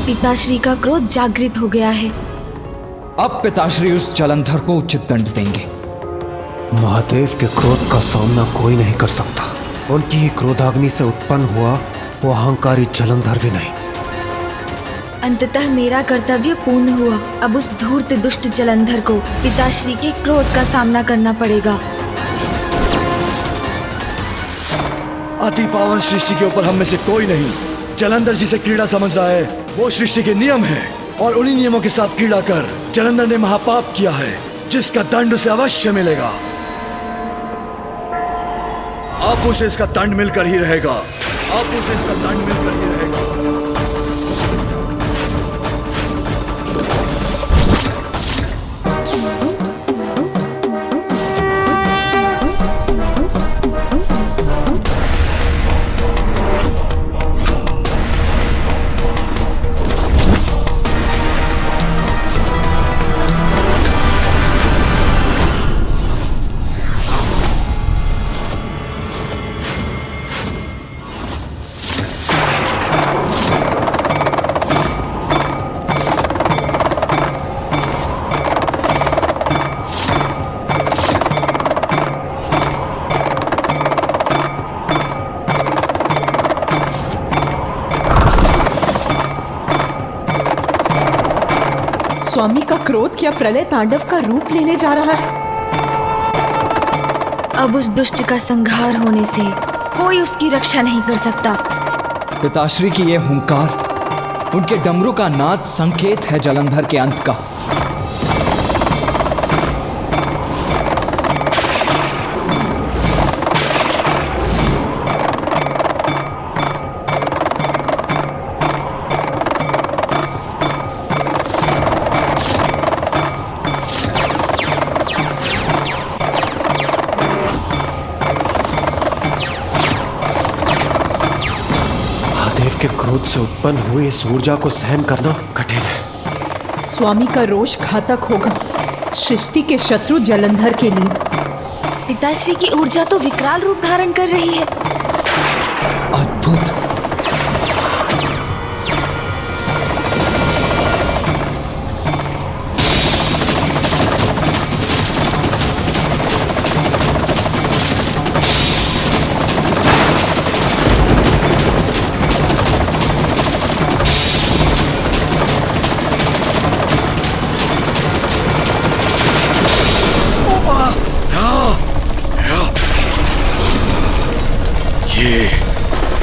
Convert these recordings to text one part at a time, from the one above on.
पिताश्री का क्रोध जागृत हो गया है। अब पिताश्री उस जलंधर को उचित दंड देंगे। महादेव के क्रोध का सामना कोई नहीं कर सकता। उनकी ही क्रोधाग्नि से उत्पन्न हुआ वो अहंकारी जलंधर भी नहीं। अंततः मेरा कर्तव्य पूर्ण हुआ। अब उस धूर्त दुष्ट जलंधर को पिताश्री के क्रोध का सामना करना पड़ेगा। अति पावन सृष्टि के ऊपर हम में से कोई नहीं जलंधर जिसे क्रीड़ा समझ रहा है। वो सृष्टि के नियम है और उन्हीं नियमों के साथ क्रीड़ा कर जलंधर ने महापाप किया है, जिसका दंड उसे अवश्य मिलेगा। अब उसे इसका दंड मिलकर ही रहेगा। अब उसे इसका दंड मिलकर ही रहेगा। स्वामी का क्रोध क्या प्रलय तांडव का रूप लेने जा रहा है? अब उस दुष्ट का संहार होने से कोई उसकी रक्षा नहीं कर सकता। पिताश्री की यह हुंकार, उनके डमरू का नाद संकेत है जलंधर के अंत का। के क्रोध से उत्पन्न हुई इस ऊर्जा को सहन करना कठिन है। स्वामी का रोष घातक होगा सृष्टि के शत्रु जलंधर के लिए। पिताश्री की ऊर्जा तो विकराल रूप धारण कर रही है। अद्भुत।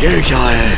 ये क्या है?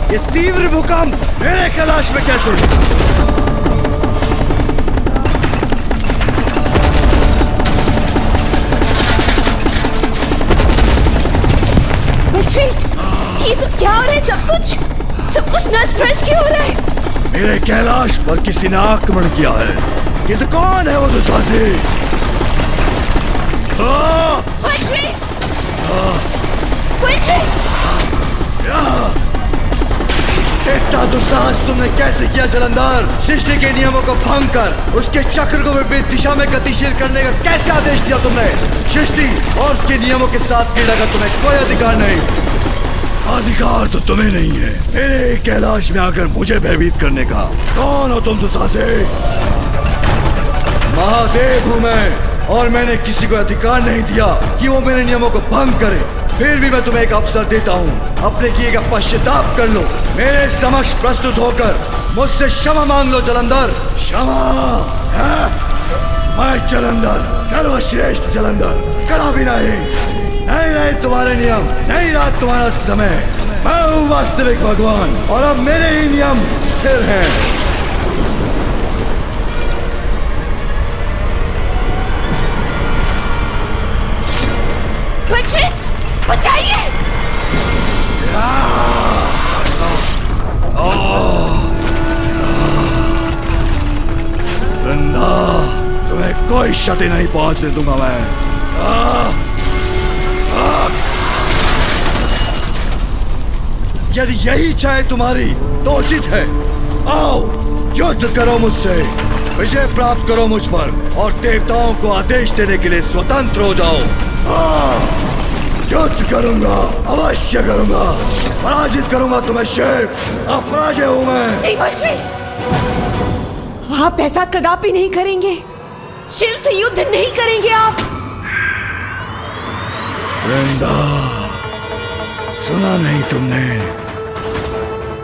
ये तीव्र भूकंप मेरे कैलाश में कैसे? बलश्रेष्ठ, ये सब क्या हो रहा है? सब कुछ नष्ट भ्रष्ट क्यों हो रहा है? मेरे कैलाश पर किसी ने आक्रमण किया है। ये तो कौन है वो दुशासी? बलश्रेष्ठ! बलश्रेष्ठ! इतना दुस्साहस तुमने कैसे किया जलंधर? सृष्टि के नियमों को भंग कर उसके चक्र को विपरीत दिशा में गतिशील करने का कैसे आदेश दिया तुमने? सृष्टि और उसके नियमों के साथ क्रीड़ा का तुम्हें कोई अधिकार नहीं। अधिकार तो तुम्हें नहीं है मेरे कैलाश में आकर मुझे भयभीत करने का। कौन हो तुम दुशासी? महादेव हूं मैं और मैंने किसी को अधिकार नहीं दिया कि वो मेरे नियमों को भंग करे। फिर भी मैं तुम्हें एक अवसर देता हूँ, अपने किए का पश्चाताप कर लो। मेरे समक्ष प्रस्तुत होकर मुझसे क्षमा मांग लो जलंधर। क्षमा है? मैं जलंधर, सर्वश्रेष्ठ जलंधर, कड़ा भी नहीं रहे तुम्हारे नियम, नहीं रहा तुम्हारा समय। मैं हूँ वास्तविक भगवान और अब मेरे ही नियम स्थिर हैं। वज्रश्रेष्ठ बचाइए। वृंदा, तुम्हें कोई क्षति नहीं पहुंचने दूंगा मैं। यदि यही चाहे तुम्हारी तो उचित है। आओ, युद्ध करो मुझसे, विजय प्राप्त करो मुझ पर और देवताओं को आदेश देने के लिए स्वतंत्र हो जाओ। युद्ध करूंगा, अवश्य करूंगा, पराजित करूंगा तुम्हें शिव। अपराजय हूं मैं। नहीं वज्रश्रेष्ठ, आप ऐसा कदापि नहीं करेंगे। शिव से युद्ध नहीं करेंगे आप। वृंदा, सुना नहीं तुमने?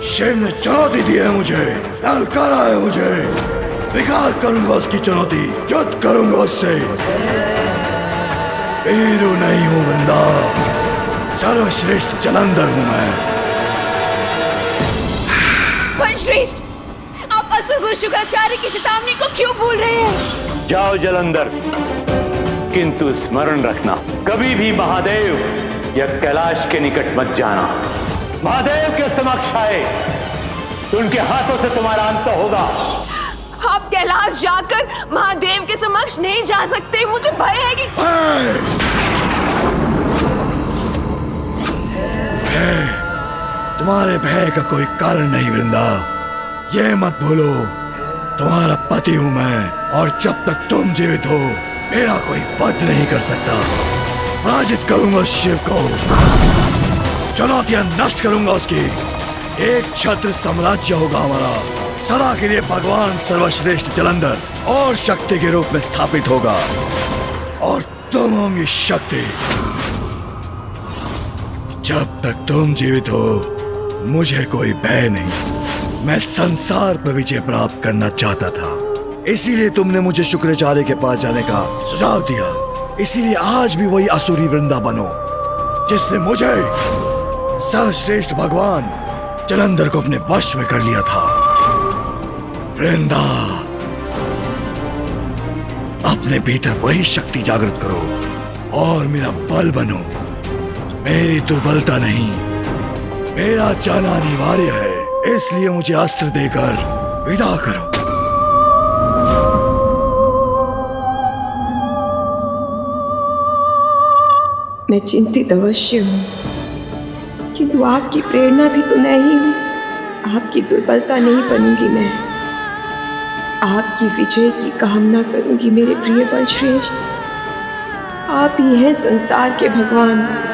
शिव ने चुनौती दी है मुझे, ललकारा है मुझे। स्वीकार करूंगा उसकी चुनौती, युद्ध करूंगा उससे। वीरू नहीं हूं वृंदा, सर्वश्रेष्ठ जलंधर हूं मैं। वज्रश्रेष्ठ, आप असुर गुरु शुक्राचार्य की चेतावनी को क्यों भूल रहे हैं? जाओ जलंधर, किंतु स्मरण रखना, कभी भी महादेव या कैलाश के निकट मत जाना। महादेव के समक्ष आए तो उनके हाथों से तुम्हारा अंत होगा। आप कैलाश जाकर महादेव के समक्ष नहीं जा सकते। मुझे भय है कि तुम्हारे भय का कोई कारण नहीं वृंदा। ये मत भूलो, तुम्हारा पति हूं मैं और जब तक तुम जीवित हो मेरा कोई वध नहीं कर सकता। पराजित करूंगा शिव को, चुनौतियां नष्ट करूंगा उसकी। एक छत्र साम्राज्य होगा हमारा, सदा के लिए भगवान सर्वश्रेष्ठ जलंधर और शक्ति के रूप में स्थापित होगा और तुम होंगी शक्ति। जब तक तुम जीवित हो मुझे कोई भय नहीं। मैं संसार पर विजय प्राप्त करना चाहता था, इसीलिए तुमने मुझे शुक्राचार्य के पास जाने का सुझाव दिया। इसीलिए आज भी वही असुरी वृंदा बनो जिसने मुझे सर्वश्रेष्ठ भगवान जलंधर को अपने वश में कर लिया था। वृंदा, अपने भीतर वही शक्ति जागृत करो और मेरा बल बनो। मेरी दुर्बलता नहीं, मेरा जाना अनिवार्य है, इसलिए मुझे अस्त्र देकर विदा करो। मैं चिंतित अवश्य हूँ, किंतु आपकी प्रेरणा भी तो मैं ही हूँ। आपकी दुर्बलता नहीं बनूंगी मैं, आपकी विजय की कामना करूंगी मेरे प्रिय बलश्रेष्ठ। आप ही हैं संसार के भगवान।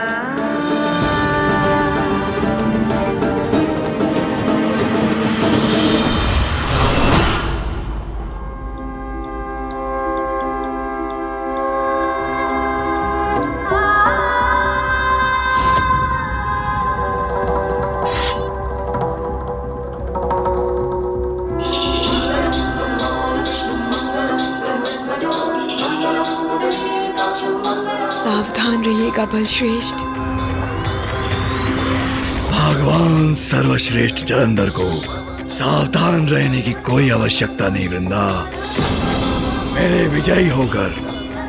सावधान रहिएगा बलश्रेष्ठ। भगवान सर्वश्रेष्ठ जलंधर को सावधान रहने की कोई आवश्यकता नहीं वृंदा। मेरे विजयी होकर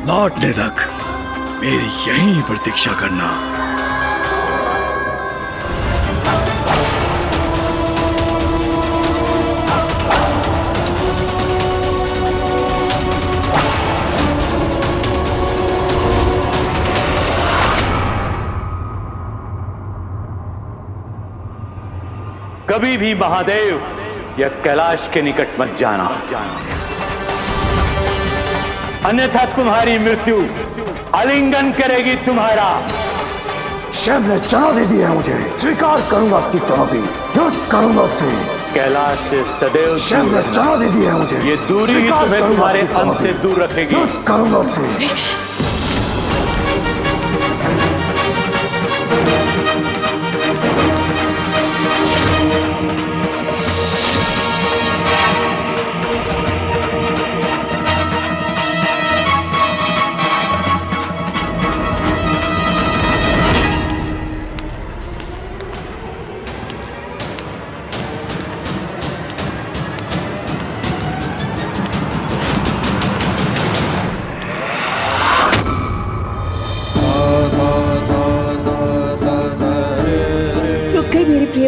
लौटने तक मेरी यहीं प्रतीक्षा करना। कभी भी महादेव या कैलाश के निकट मत जाना, अन्यथा तुम्हारी मृत्यु आलिंगन करेगी तुम्हारा। शिव ने चुनौती दी है मुझे, स्वीकार करूंगा उसकी चुनौती, युद्ध करूंगा उससे। कैलाश से सदैव शिव ने चुनौती दी है मुझे, ये दूरी ही तुम्हें तुम्हारे अंत से दूर रखेगी। युद्ध करूंगा उससे।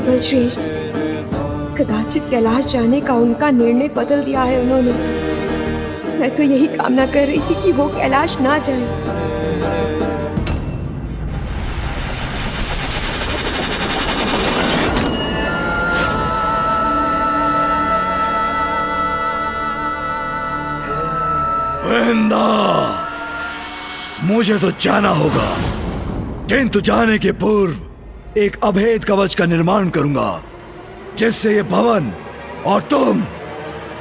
बल श्रेष्ठ, कदाचित कैलाश जाने का उनका निर्णय बदल दिया है उन्होंने। मैं तो यही कामना कर रही थी कि वो कैलाश ना जाए। वृंदा, मुझे तो जाना होगा, किंतु जाने के पूर्व एक अभेद कवच का निर्माण करूंगा, जिससे ये भवन और तुम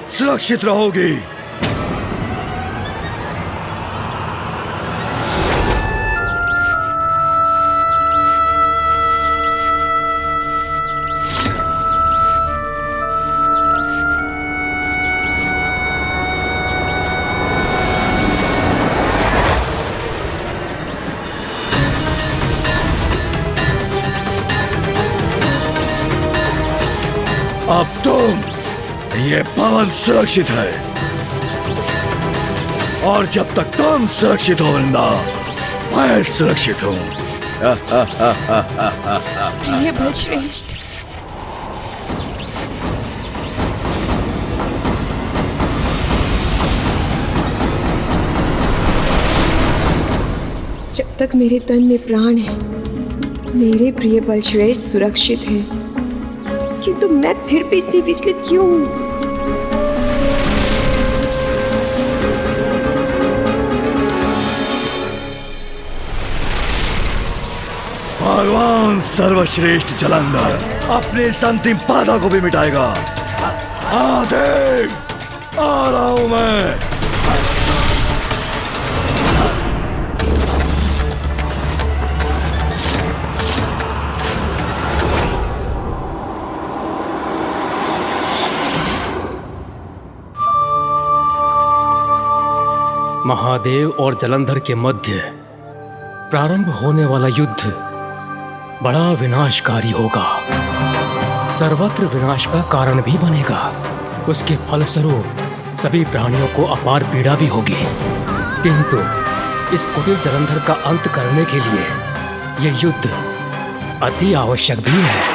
सुरक्षित रहोगी। अब ये भवन सुरक्षित है, और जब तक तुम सुरक्षित हो वृंदा, मैं सुरक्षित हूं। प्रिय बल श्रेष्ठ, जब तक मेरे तन में प्राण है, मेरे प्रिय बल श्रेष्ठ सुरक्षित है, किंतु मैं फिर भी इतनी विचलित क्यों हूं? भगवान सर्वश्रेष्ठ जलंधर अपने इस अंतिम बाधा को भी मिटाएगा। महादेव, आ रहा हूं मैं। महादेव और जलंधर के मध्य प्रारंभ होने वाला युद्ध बड़ा विनाशकारी होगा, सर्वत्र विनाश का कारण भी बनेगा। उसके फलस्वरूप सभी प्राणियों को अपार पीड़ा भी होगी, किंतु इस कुटिल जलंधर का अंत करने के लिए यह युद्ध अति आवश्यक भी है।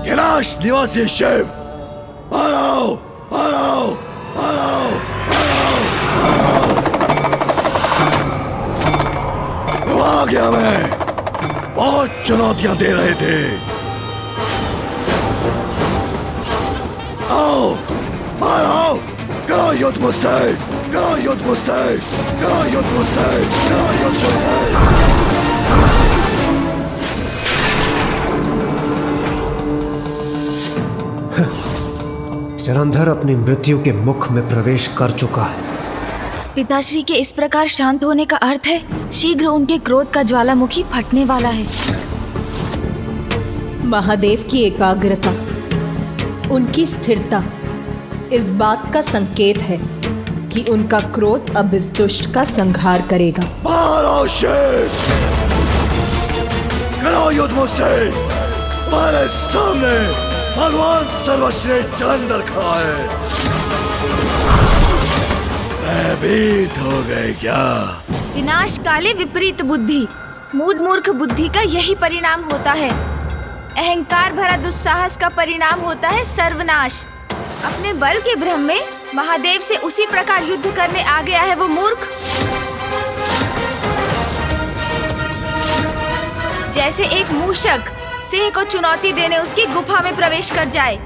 कैलाश निवासी शिव, बाहर आओ, बाहर आओ, बाहर आओ, बाहर आओ, बाहर आओ। आ गया मैं, बहुत चुनौतियां दे रहे थे। आओ, बाहर आओ, करो युद्ध मुझसे, करो युद्ध मुझसे, करो युद्ध मुझसे, करो युद्ध मुझसे। जलंधर अपनी मृत्यु के मुख में प्रवेश कर चुका है। पिताश्री के इस प्रकार शांत होने का अर्थ है शीघ्र उनके क्रोध का ज्वालामुखी फटने वाला है। महादेव की एकाग्रता, उनकी स्थिरता इस बात का संकेत है कि उनका क्रोध अब इस दुष्ट का संहार करेगा। करो युद्ध मुझसे, तुम्हारे सामने भगवान सर्वश्रेष्ठ जलंधर खड़ा है। भयभीत हो गए क्या? विनाश काले विपरीत बुद्धि, मूढ़ मूर्ख बुद्धि का यही परिणाम होता है। अहंकार भरा दुस्साहस का परिणाम होता है सर्वनाश। अपने बल के भ्रम में महादेव से उसी प्रकार युद्ध करने आ गया है वो मूर्ख, जैसे एक मूषक सिंह को चुनौती देने उसकी गुफा में प्रवेश कर जाए।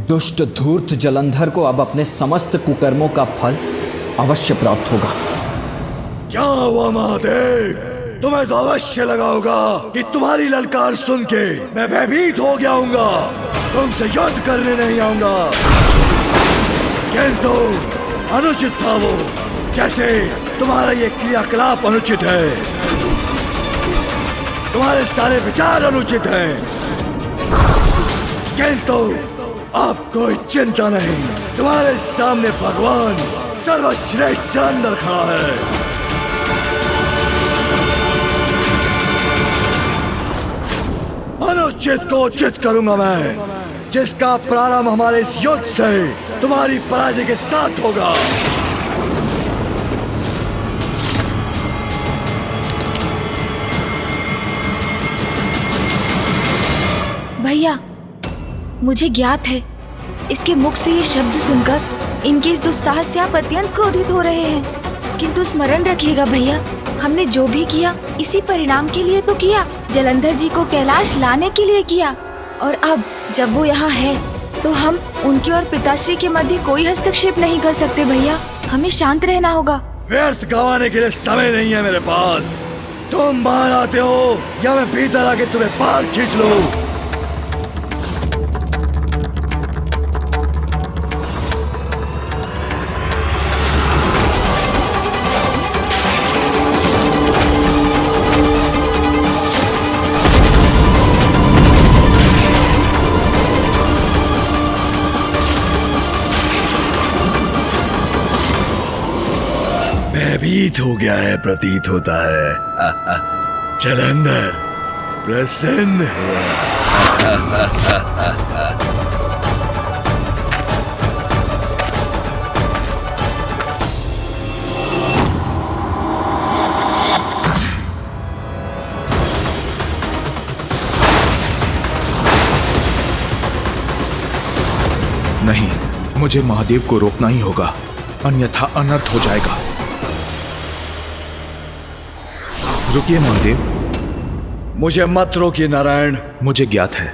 दुष्ट धूर्त जलंधर को अब अपने समस्त कुकर्मों का फल अवश्य प्राप्त होगा। क्या हुआ महादेव? तुम्हें तो अवश्य लगा होगा कि तुम्हारी ललकार सुन के मैं भयभीत हो गया हूँगा, तुमसे युद्ध करने नहीं आऊंगा। किंतु अनुचित था वो, जैसे तुम्हारा ये क्रियाकलाप अनुचित है। तुम्हारे सारे विचार अनुचित हैं, किंतु अब कोई चिंता नहीं, तुम्हारे सामने भगवान सर्वश्रेष्ठ जलंधर खड़ा है। अनुचित को उचित करूंगा मैं, जिसका प्रारंभ हमारे इस युद्ध से तुम्हारी पराजय के साथ होगा। भैया, मुझे ज्ञात है इसके मुख से ये शब्द सुनकर इनके इस दुस्साहस से आप अत्यंत क्रोधित हो रहे हैं, किंतु स्मरण रखिएगा भैया, हमने जो भी किया इसी परिणाम के लिए तो किया, जलंधर जी को कैलाश लाने के लिए किया, और अब जब वो यहाँ है तो हम उनके और पिताश्री के मध्य कोई हस्तक्षेप नहीं कर सकते भैया, हमें शांत रहना होगा। व्यर्थ गंवाने के लिए समय नहीं है मेरे पास। तुम बाहर आते हो या मैं भीतर आके तुम्हें बाहर खींच लूं। भयभीत हो गया है प्रतीत होता है। जलंधर प्रसन्न हुआ। नहीं, मुझे महादेव को रोकना ही होगा, अन्यथा अनर्थ हो जाएगा। रुकिए महादेव। मुझे मत रोकिए नारायण। मुझे ज्ञात है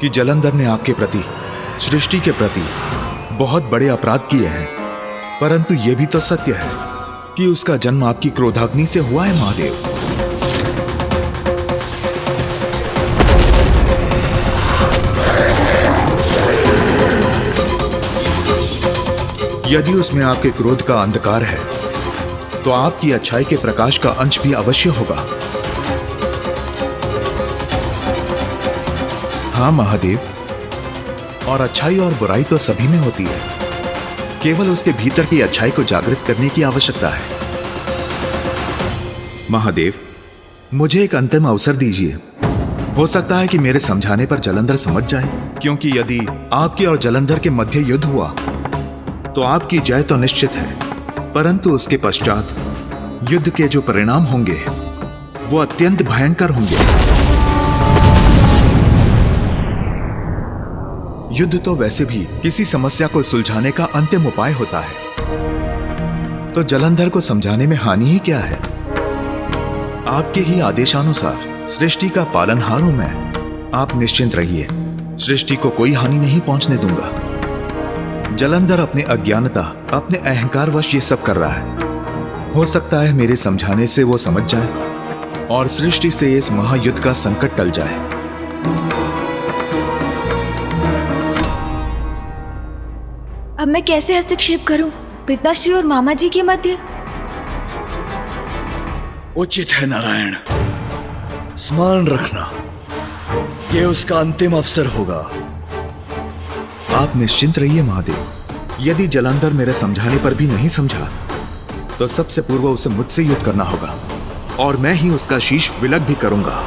कि जलंधर ने आपके प्रति, सृष्टि के प्रति बहुत बड़े अपराध किए हैं, परंतु यह भी तो सत्य है कि उसका जन्म आपकी क्रोधाग्नि से हुआ है महादेव। यदि उसमें आपके क्रोध का अंधकार है तो आपकी अच्छाई के प्रकाश का अंश भी अवश्य होगा। हाँ महादेव, और अच्छाई और बुराई तो सभी में होती है, केवल उसके भीतर की अच्छाई को जागृत करने की आवश्यकता है। महादेव, मुझे एक अंतिम अवसर दीजिए। हो सकता है कि मेरे समझाने पर जलंधर समझ जाए, क्योंकि यदि आपके और जलंधर के मध्य युद्ध हुआ तो आपकी जय तो निश्चित है, परंतु उसके पश्चात युद्ध के जो परिणाम होंगे वो अत्यंत भयंकर होंगे। युद्ध तो वैसे भी किसी समस्या को सुलझाने का अंतिम उपाय होता है, तो जलंधर को समझाने में हानि ही क्या है। आपके ही आदेशानुसार सृष्टि का पालनहार हूं मैं। आप निश्चिंत रहिए, सृष्टि को कोई हानि नहीं पहुंचने दूंगा। जलंधर अपने अज्ञानता, अपने अहंकारवश ये सब कर रहा है। हो सकता है मेरे समझाने से वो समझ जाए और सृष्टि से इस महायुद्ध का संकट टल जाए। अब मैं कैसे हस्तक्षेप करूं पिताश्री और मामा जी के मध्य? उचित है नारायण, स्मरण रखना ये उसका अंतिम अवसर होगा। आप निश्चिंत रहिए महादेव। यदि जलंधर मेरे समझाने पर भी नहीं समझा तो सबसे पूर्व उसे मुझसे युद्ध करना होगा, और मैं ही उसका शीश विलग भी करूंगा।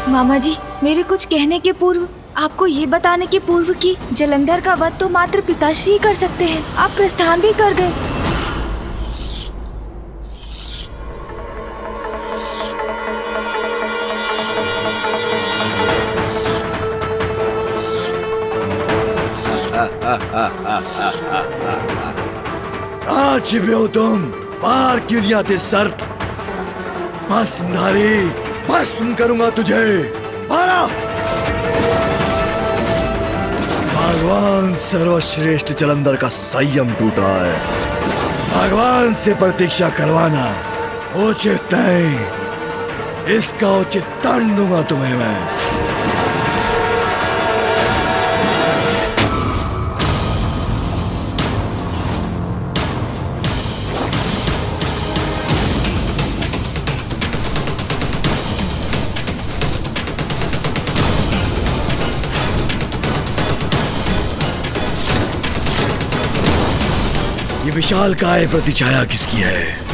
मामा जी, मेरे कुछ कहने के पूर्व, आपको ये बताने के पूर्व कि जलंधर का वध तो मात्र पिताश्री ही कर सकते हैं। आप प्रस्थान भी कर गए। कहाँ छिपे हो तुम? बाहर क्यों नहीं आते सर? भस्मधारी, भस्म करूंगा तुझे। बारा! भगवान सर्वश्रेष्ठ जलंधर का संयम टूटा है। भगवान से प्रतीक्षा करवाना उचित नहीं। इसका उचित दंड दूंगा तुम्हें मैं। ये विशालकाय प्रतिछाया किसकी है?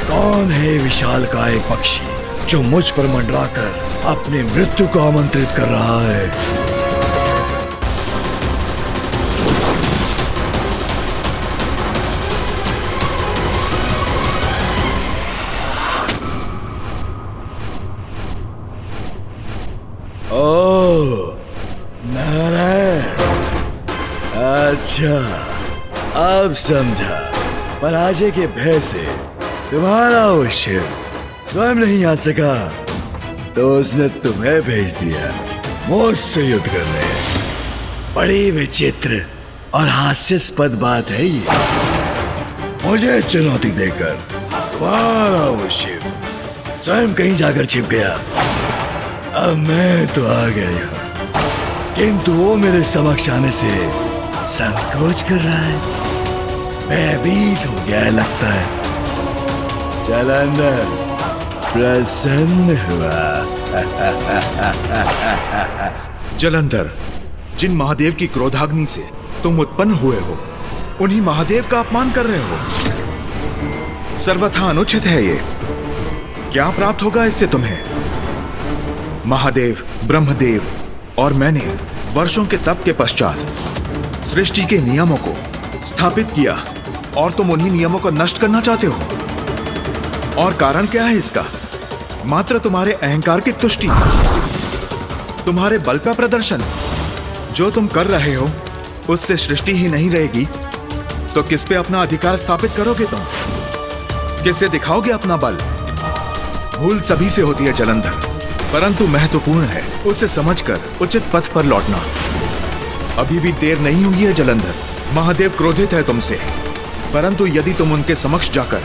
कौन है विशालकाय पक्षी जो मुझ पर मंडराकर अपनी मृत्यु को आमंत्रित कर रहा है? ओह, नारायण, अच्छा, अब समझा। पराजय के भय से तुम्हारा वो शिव स्वयं नहीं आ सका, तो उसने तुम्हें भेज दिया मुझसे युद्ध करने। बड़ी विचित्र और हास्यास्पद बात है ये। मुझे चुनौती देकर तुम्हारा वो शिव स्वयं कहीं जाकर छिप गया। अब मैं तो आ गया यहाँ, किंतु वो मेरे समक्ष आने से संकोच कर रहा है। भयभीत हो गया है लगता है। जालंधर प्रसन्न हुआ। जलंधर, जिन महादेव की क्रोधाग्नि से तुम उत्पन्न हुए हो, उन्हीं महादेव का अपमान कर रहे हो। सर्वथा अनुचित है ये। क्या प्राप्त होगा इससे तुम्हें? महादेव, ब्रह्मदेव और मैंने वर्षों के तप के पश्चात सृष्टि के नियमों को स्थापित किया, और तुम उन्हीं नियमों को नष्ट करना चाहते हो। और कारण क्या है इसका? मात्र तुम्हारे अहंकार की तुष्टि, तुम्हारे बल का प्रदर्शन। जो तुम कर रहे हो उससे सृष्टि ही नहीं रहेगी तो किस पे अपना अधिकार स्थापित करोगे तुम? किससे दिखाओगे अपना बल? भूल सभी से होती है जलंधर, परंतु महत्वपूर्ण है उसे समझकर उचित पथ पर लौटना। अभी भी देर नहीं हुई है जलंधर। महादेव क्रोधित है तुमसे, परंतु यदि तुम उनके समक्ष जाकर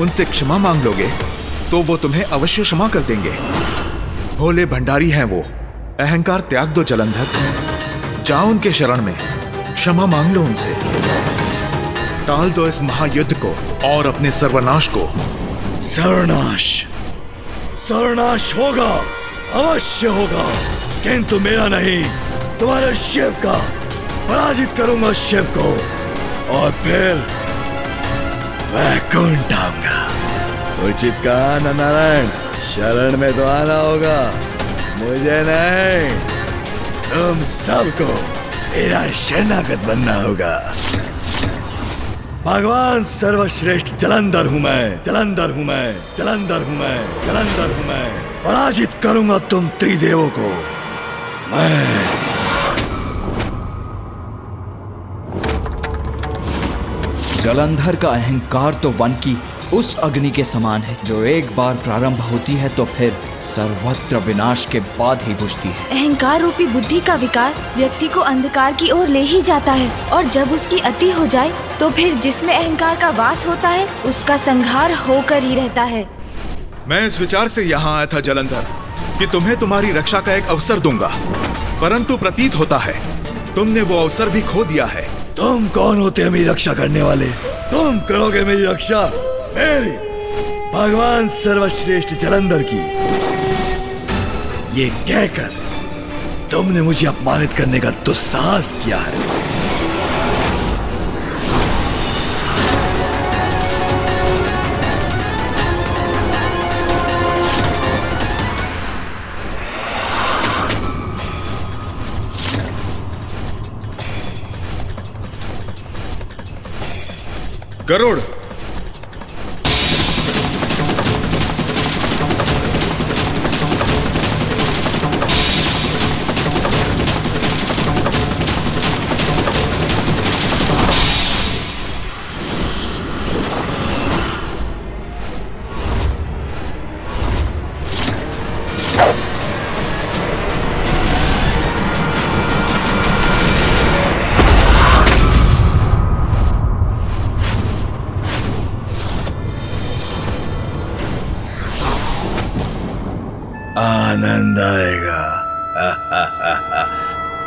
उनसे क्षमा मांग लोगे तो वो तुम्हें अवश्य क्षमा कर देंगे। भोले भंडारी हैं वो। अहंकार त्याग दो जलंधर, जाओ उनके शरण में, क्षमा मांग लो उनसे। टाल दो इस महायुद्ध को और अपने सर्वनाश को। सर्वनाश, सर्वनाश होगा, अवश्य होगा, किंतु मेरा नहीं, तुम्हारे शिव का। पराजित करूंगा शिव को और फिर वैकुंठ आऊंगा। उचित कहा ना नारायण, शरण में तो आना होगा, मुझे नहीं, तुम सबको मेरा शरणागत बनना होगा। भगवान सर्वश्रेष्ठ जलंधर हूं मैं, जलंधर हूं मैं, जलंधर हूं मैं, जलंधर हूं मैं। पराजित करूंगा तुम त्रिदेवों को मैं। जलंधर का अहंकार तो वन की उस अग्नि के समान है जो एक बार प्रारंभ होती है तो फिर सर्वत्र विनाश के बाद ही बुझती है। अहंकार रूपी बुद्धि का विकार व्यक्ति को अंधकार की ओर ले ही जाता है, और जब उसकी अति हो जाए तो फिर जिसमें अहंकार का वास होता है उसका संहार होकर ही रहता है। मैं इस विचार से यहाँ आया था जलंधर कि तुम्हें तुम्हारी रक्षा का एक अवसर दूंगा, परंतु प्रतीत होता है तुमने वो अवसर भी खो दिया है। तुम कौन होते हैं मेरी रक्षा करने वाले? तुम करोगे मेरी रक्षा? मेरी, भगवान सर्वश्रेष्ठ जलंधर की। ये कहकर तुमने मुझे अपमानित करने का दुस्साहस किया है। गरुड़, आनंद आएगा।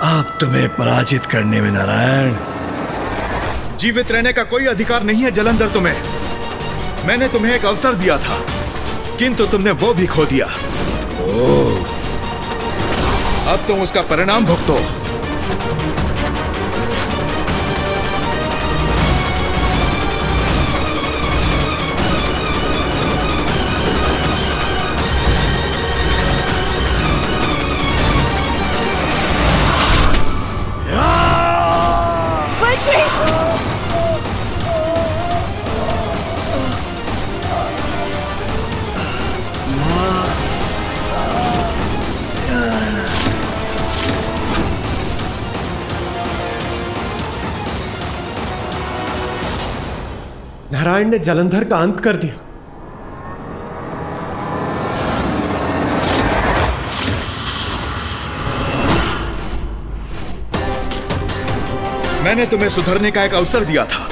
अब तुम्हें पराजित करने में नारायण। जीवित रहने का कोई अधिकार नहीं है जलंधर तुम्हें। मैंने तुम्हें एक अवसर दिया था, किंतु तुमने वो भी खो दिया। अब तुम उसका परिणाम भुगतो। नारायण ने जलंधर का अंत कर दिया। मैंने तुम्हें सुधरने का एक अवसर दिया था,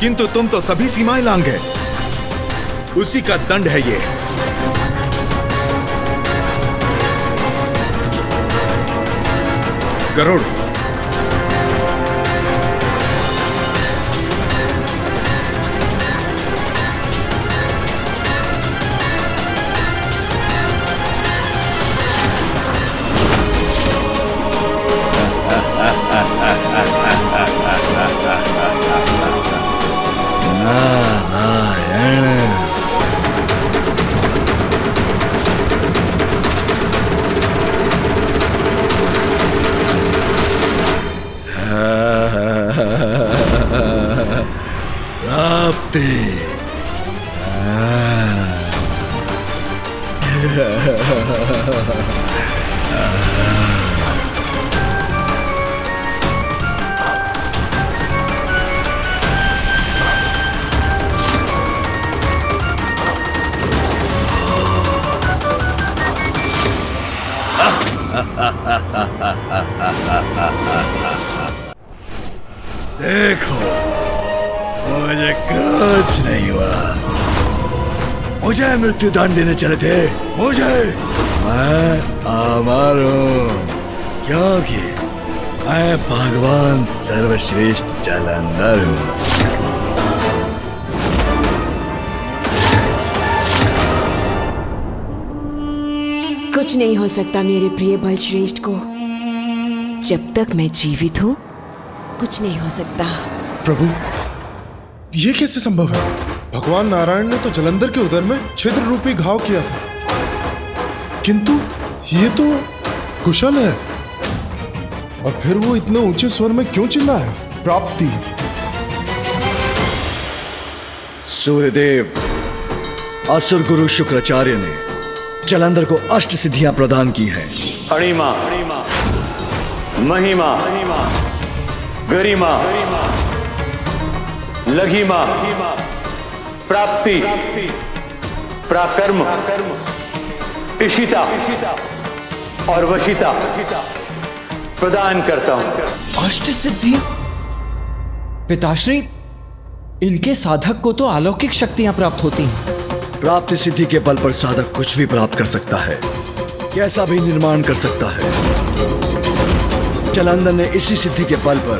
किंतु तुम तो सभी सीमाएं लांघ गए। उसी का दंड है ये। गरुड़, प्राप्ति। देखो, मुझे कुछ नहीं हुआ। मुझे मृत्युदंड देने चले थे। मैं अमर हूं, क्योंकि मैं भगवान सर्वश्रेष्ठ जलंधर हूं। कुछ नहीं हो सकता मेरे प्रिय बलश्रेष्ठ को। जब तक मैं जीवित हूं, कुछ नहीं हो सकता। प्रभु, ये कैसे संभव है? भगवान नारायण ने तो जलंधर के उदर में छिद्र रूपी घाव किया था, किंतु ये तो कुशल है। और फिर वो इतने ऊंचे स्वर में क्यों चिल्ला है? प्राप्ति। सूर्यदेव, असुर गुरु शुक्राचार्य ने जलंधर को अष्ट सिद्धियां प्रदान की हैं। अणिमा, महिमा, गरिमा, लघिमा, प्राप्ति, प्राकर्म, इशिता और वशिता प्रदान करता हूं। अष्ट सिद्धियां? पिताश्री, इनके साधक को तो अलौकिक शक्तियां प्राप्त होती हैं। प्राप्ति सिद्धि के बल पर साधक कुछ भी प्राप्त कर सकता है, कैसा भी निर्माण कर सकता है। जलंधर ने इसी सिद्धि के बल पर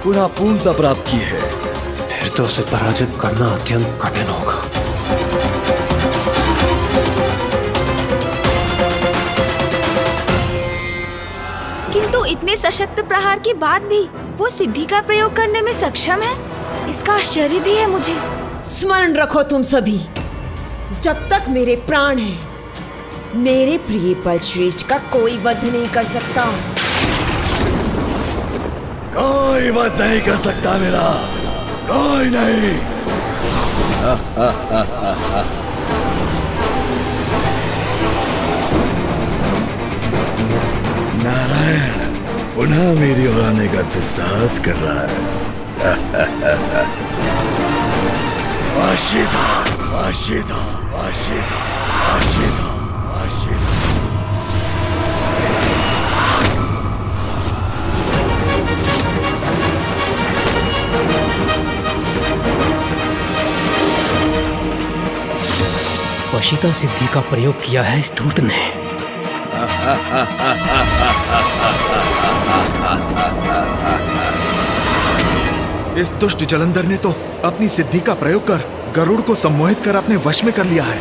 पुनः पूर्णता प्राप्त की है। फिर तो उसे पराजित करना अत्यंत कठिन होगा। किंतु इतने सशक्त प्रहार के बाद भी वो सिद्धि का प्रयोग करने में सक्षम है, इसका आश्चर्य भी है मुझे। स्मरण रखो तुम सभी, जब तक मेरे प्राण हैं, मेरे प्रिय बलश्रेष्ठ का कोई वध नहीं कर सकता। कोई वध नहीं कर सकता मेरा, कोई नहीं। नारायण पुनः मेरी ओर आने का दुस्साहस कर रहा है। वाशिदा, वाशिदा, वाशिदा, वाशिदा, वाशिदा। वशिता सिद्धि का प्रयोग किया है इस धूर्त ने। इस दुष्ट जलंधर ने तो अपनी सिद्धि का प्रयोग कर गरुड़ को सम्मोहित कर अपने वश में कर लिया है।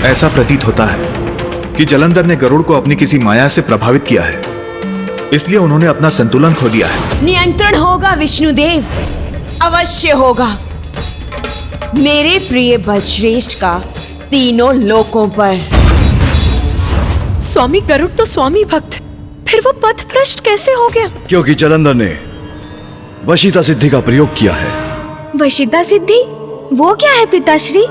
ऐसा प्रतीत होता है कि जलंधर ने गरुड़ को अपनी किसी माया से प्रभावित किया है, इसलिए उन्होंने अपना संतुलन खो दिया है। नियंत्रण होगा विष्णुदेव, अवश्य होगा मेरे प्रिय बलश्रेष्ठ का तीनों लोकों पर। स्वामी गरुड़ तो स्वामी भक्त, फिर वो पथ भ्रष्ट कैसे हो गया? क्योंकि जलंधर ने वशीता सिद्धि का प्रयोग किया है। वशिता सिद्धि वो क्या है पिताश्री?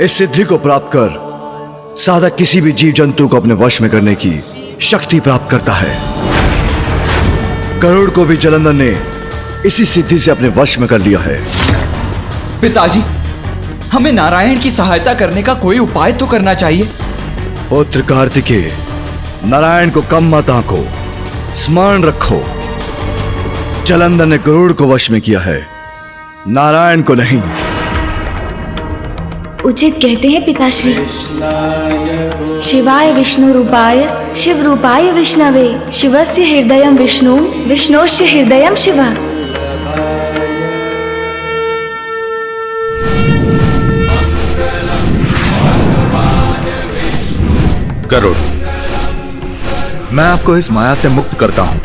इस सिद्धि को प्राप्त कर साधक किसी भी जीव जंतु को अपने वश में करने की शक्ति प्राप्त करता है। गरुड़ को भी जलंधर ने इसी सिद्धि से अपने वश में कर लिया है। पिताजी, हमें नारायण की सहायता करने का कोई उपाय तो करना चाहिए। पुत्र कार्तिकेय, नारायण को कम मत आंको, स्मरण रखो, जलंधर ने गरुड़ को वश में किया है, नारायण को नहीं। उचित कहते हैं पिताश्री। शिवाय विष्णु रूपाय शिव रूपाय विष्णवे शिवस्य हृदयं विष्णु विष्णोस्य हृदयं शिव। गरुड़, मैं आपको इस माया से मुक्त करता हूं।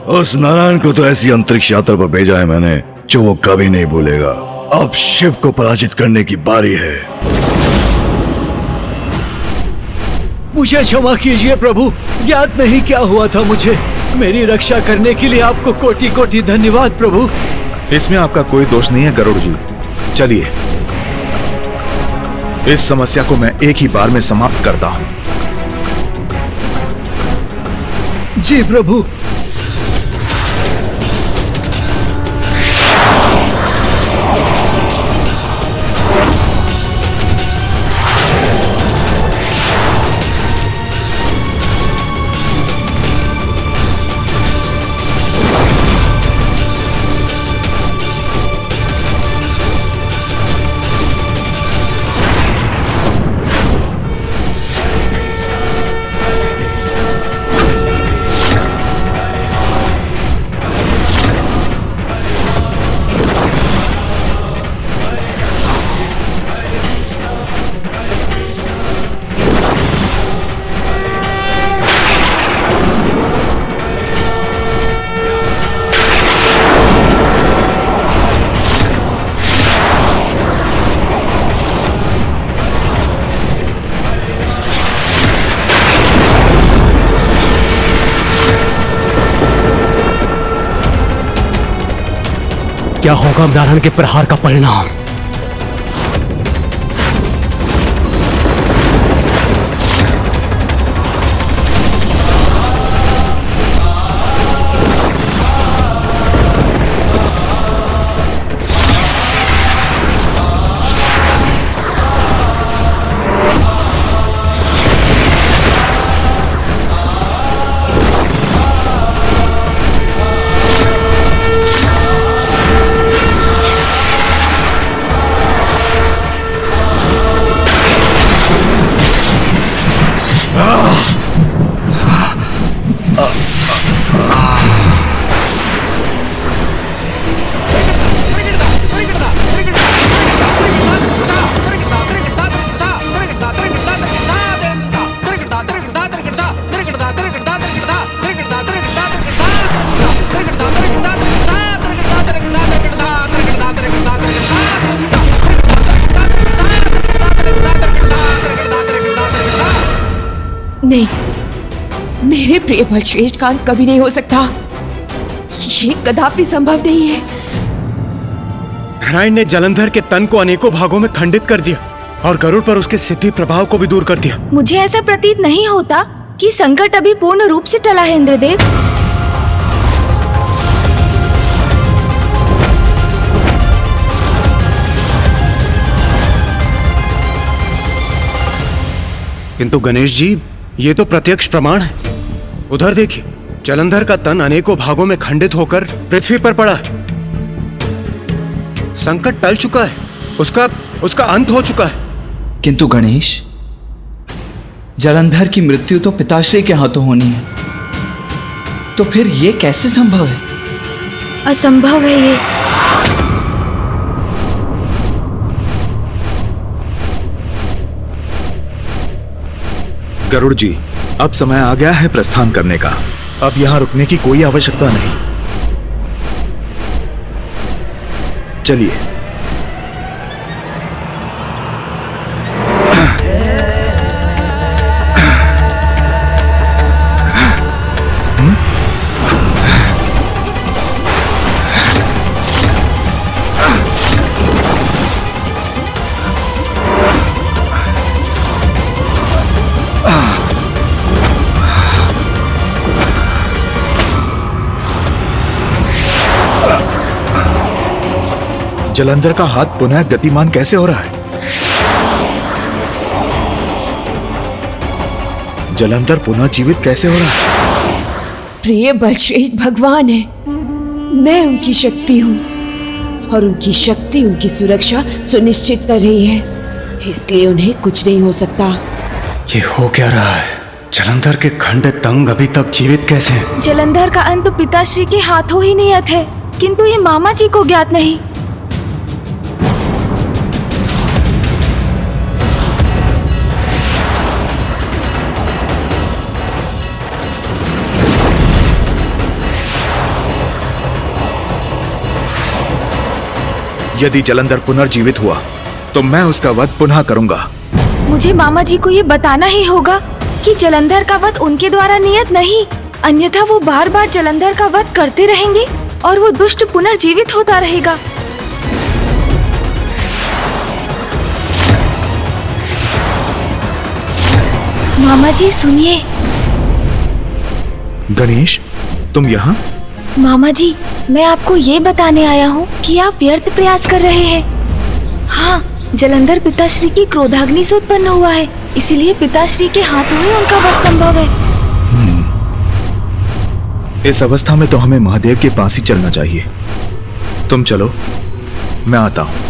उस नारायण को तो ऐसी अंतरिक्ष यात्रा पर भेजा है मैंने जो वो कभी नहीं भूलेगा। अब शिव को पराजित करने की बारी है। मुझे क्षमा कीजिए प्रभु, ज्ञात नहीं क्या हुआ था मुझे। मेरी रक्षा करने के लिए आपको कोटि कोटि धन्यवाद प्रभु। इसमें आपका कोई दोष नहीं है गरुड़ जी। चलिए, इस समस्या को मैं एक ही बार में समाप्त करता हूं। जी प्रभु। क्या होगा नारायण के प्रहार का परिणाम? नहीं, मेरे प्रिय बलश्रेष्ठ का अंत कभी नहीं हो सकता। ये कदापि संभव नहीं है। नारायण ने जलंधर के तन को अनेकों भागों में खंडित कर दिया और गरुड़ पर उसके सिद्धि प्रभाव को भी दूर कर दिया। मुझे ऐसा प्रतीत नहीं होता कि संकट अभी पूर्ण रूप से टला है इंद्रदेव। किंतु गणेश जी, ये तो प्रत्यक्ष प्रमाण है। उधर देखिए, जलंधर का तन अनेकों भागों में खंडित होकर पृथ्वी पर पड़ा है। संकट टल चुका है, उसका अंत हो चुका है। किंतु गणेश, जलंधर की मृत्यु तो पिताश्री के हाथों होनी है, तो फिर ये कैसे संभव है? असंभव है ये। गरुड़ जी, अब समय आ गया है प्रस्थान करने का। अब यहाँ रुकने की कोई आवश्यकता नहीं। चलिए। जलंधर का हाथ पुनः गतिमान कैसे हो रहा है? जलंधर पुनः जीवित कैसे हो रहा है? प्रिय बलश्रेष्ठ भगवान है, मैं उनकी शक्ति हूँ और उनकी शक्ति उनकी सुरक्षा सुनिश्चित कर रही है, इसलिए उन्हें कुछ नहीं हो सकता। ये हो क्या रहा है? जलंधर के खंडित अंग अभी तक जीवित कैसे हैं? जलंधर का अंत पिताश्री के हाथों ही नियत है, किंतु ये मामा जी को ज्ञात नहीं। यदि जलंधर पुनर्जीवित हुआ तो मैं उसका वध पुनः करूंगा। मुझे मामा जी को ये बताना ही होगा कि जलंधर का वध उनके द्वारा नियत नहीं, अन्यथा वो बार बार जलंधर का वध करते रहेंगे और वो दुष्ट पुनर्जीवित होता रहेगा। मामा जी सुनिए। गणेश, तुम यहाँ? मामा जी, मैं आपको ये बताने आया हूँ कि आप व्यर्थ प्रयास कर रहे हैं। हाँ, जलंधर पिताश्री की क्रोधाग्नि से उत्पन्न हुआ है, इसीलिए पिताश्री के हाथों ही उनका वध संभव है। इस अवस्था में तो हमें महादेव के पास ही चलना चाहिए। तुम चलो, मैं आता हूँ।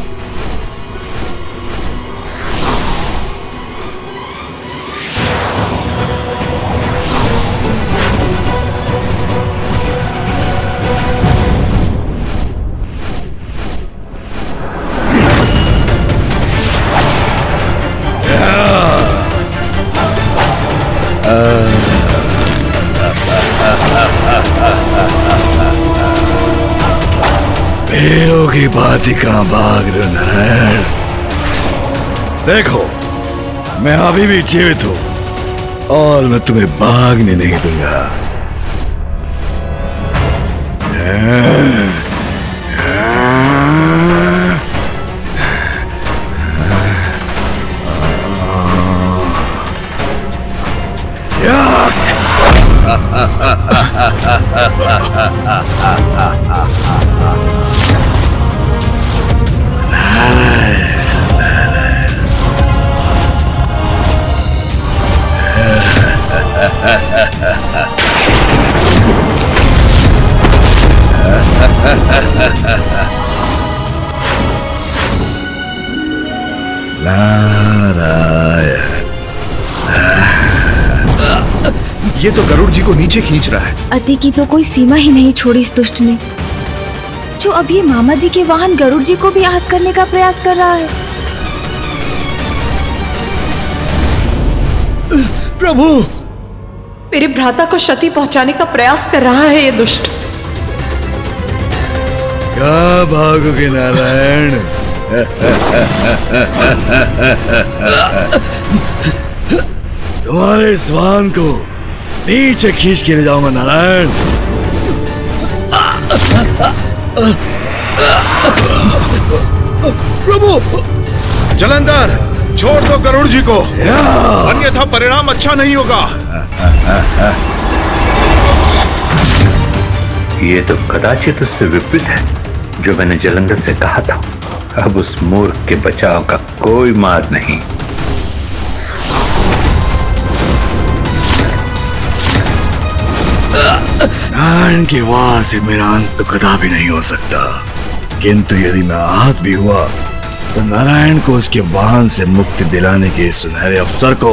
हीरो की बात कहाँ भाग रहे हो नारायण? देखो, मैं अभी भी जीवित हूँ और मैं तुम्हें भागने नहीं दूंगा। ये तो गरुड़ जी को नीचे खींच रहा है। अति की तो कोई सीमा ही नहीं छोड़ी इस दुष्ट ने, जो अभी मामा जी के वाहन गरुड़ जी को भी आहत करने का प्रयास कर रहा है। प्रभु, मेरे भ्राता को क्षति पहुंचाने का प्रयास कर रहा है ये दुष्ट। क्या भागोगे नारायण? तुम्हारे इस वाहन को नीचे खींच के ले जाऊंगा नारायण। प्रभु! जलंधर, छोड़ दो गरुड़ जी को, अन्यथा परिणाम अच्छा नहीं होगा। ये तो कदाचित उससे विपरीत है जो मैंने जलंधर से कहा था। अब उस मूर्ख के बचाव का कोई मार्ग नहीं। नारायण के वार से मेरा अंत तो कदापि नहीं हो सकता, किंतु यदि मैं आहत भी हुआ तो नारायण को उसके वाहन से मुक्ति दिलाने के सुनहरे अवसर को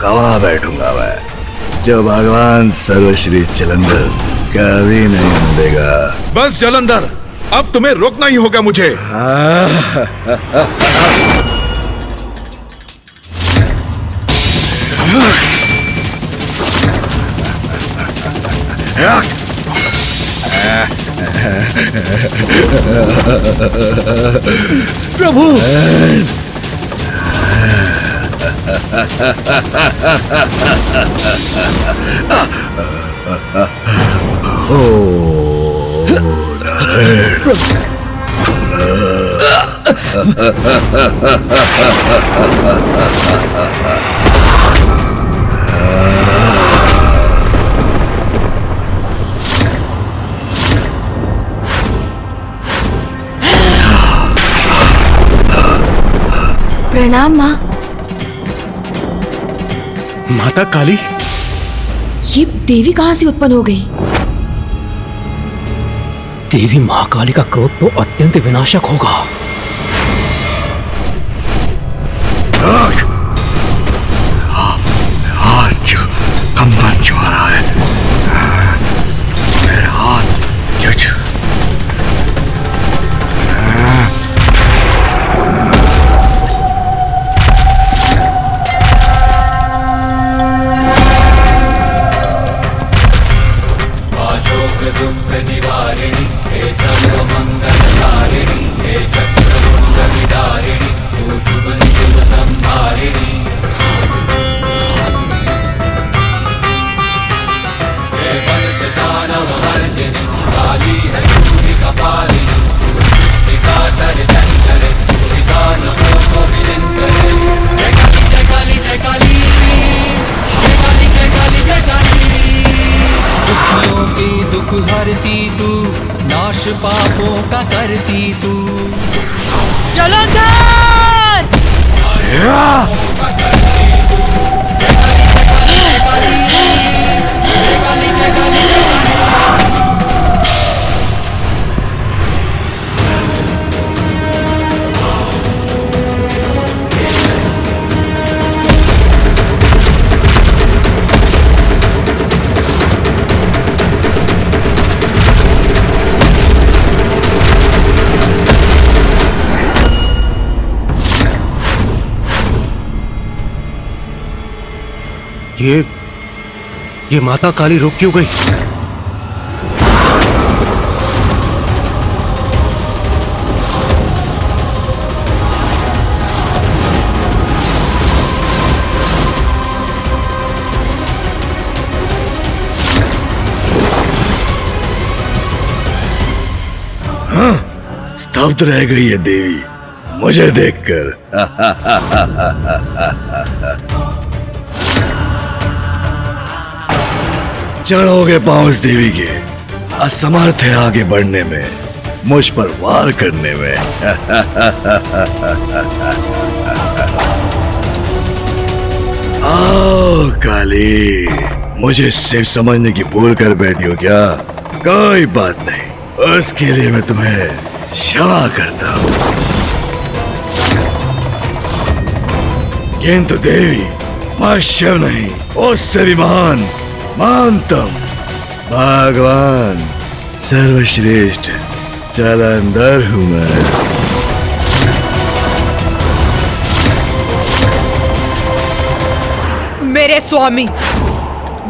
गवा बैठूंगा मैं, जो भगवान सर्वश्री जलंधर कभी नहीं देगा। बस जलंधर, अब तुम्हें रोकना ही होगा मुझे। प्रभु! प्रणाम माँ। माता काली, ये देवी कहाँ से उत्पन्न हो गई? देवी महाकाली का क्रोध तो अत्यंत विनाशक होगा। हाथ क्यों कंपन क्यों आ रहा है? मेरे हाथ क्यों दुख हरती तू, नाश पापों का करती तू। जलंधर! ये माता काली रुक क्यों गई? स्तब्ध रह गई है देवी मुझे देखकर। चढ़ोगे पांव उस देवी के, असमर्थ है आगे बढ़ने में, मुझ पर वार करने में। आओ काली, मुझे सिर्फ समझने की भूल कर बैठी हो क्या? कोई बात नहीं, उसके लिए मैं तुम्हें क्षमा करता हूं। किंतु देवी, मैं शिव नहीं, उससे भी महान महानतम भगवान सर्वश्रेष्ठ जलंधर हूं मैं। मेरे स्वामी,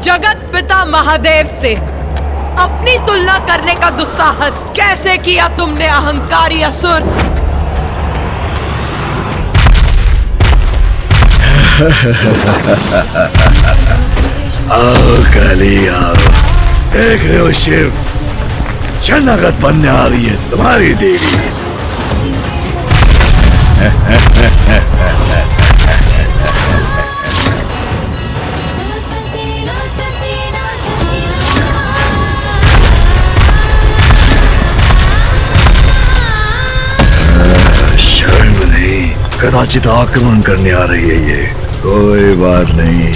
जगत पिता महादेव से अपनी तुलना करने का दुस्साहस कैसे किया तुमने, अहंकारी असुर? आओ काली आओ, देख रहे हो शिव, शरणागत बनने आ रही है तुम्हारी देवी। शर्म नहीं, कदाचित आक्रमण करने आ रही है ये। कोई बात नहीं,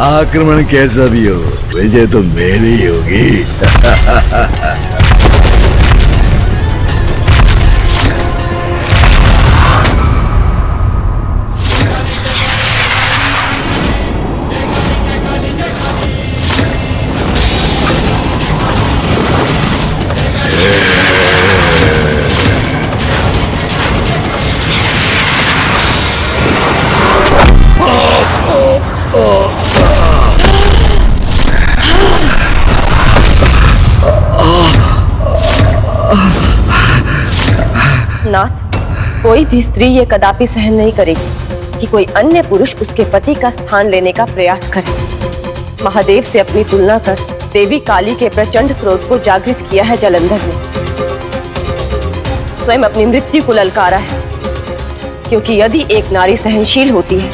आक्रमण कैसा भी हो, विजय तो मेरी ही होगी। नाथ, कोई भी स्त्री ये कदापि सहन नहीं करेगी कि कोई अन्य पुरुष उसके पति का स्थान लेने का प्रयास करे। महादेव से अपनी तुलना कर देवी काली के प्रचंड क्रोध को जागृत किया है जलंधर ने। स्वयं अपनी मृत्यु को ललकारा है, क्योंकि यदि एक नारी सहनशील होती है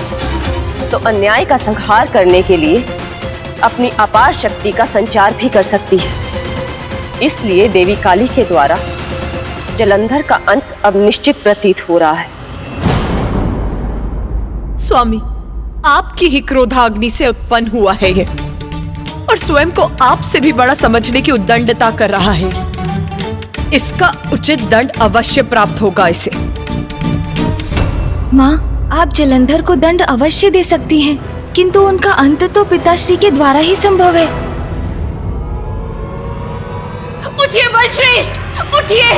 तो अन्याय का संहार करने के लिए अपनी अपार शक्ति का संचार भी कर सकती है। इसलिए देवी काली के द्वारा जलंधर का अंत अब निश्चित प्रतीत हो रहा है। स्वामी, आपकी ही क्रोधाग्नि से उत्पन्न हुआ है ये, और स्वयं को आपसे भी बड़ा समझने की उद्दंडता कर रहा है। इसका उचित दंड अवश्य प्राप्त होगा इसे। माँ, आप जलंधर को दंड अवश्य दे सकती हैं, किंतु उनका अंत तो पिताश्री के द्वारा ही संभव है। उठिए बलश्रेष्ठ, उठिए,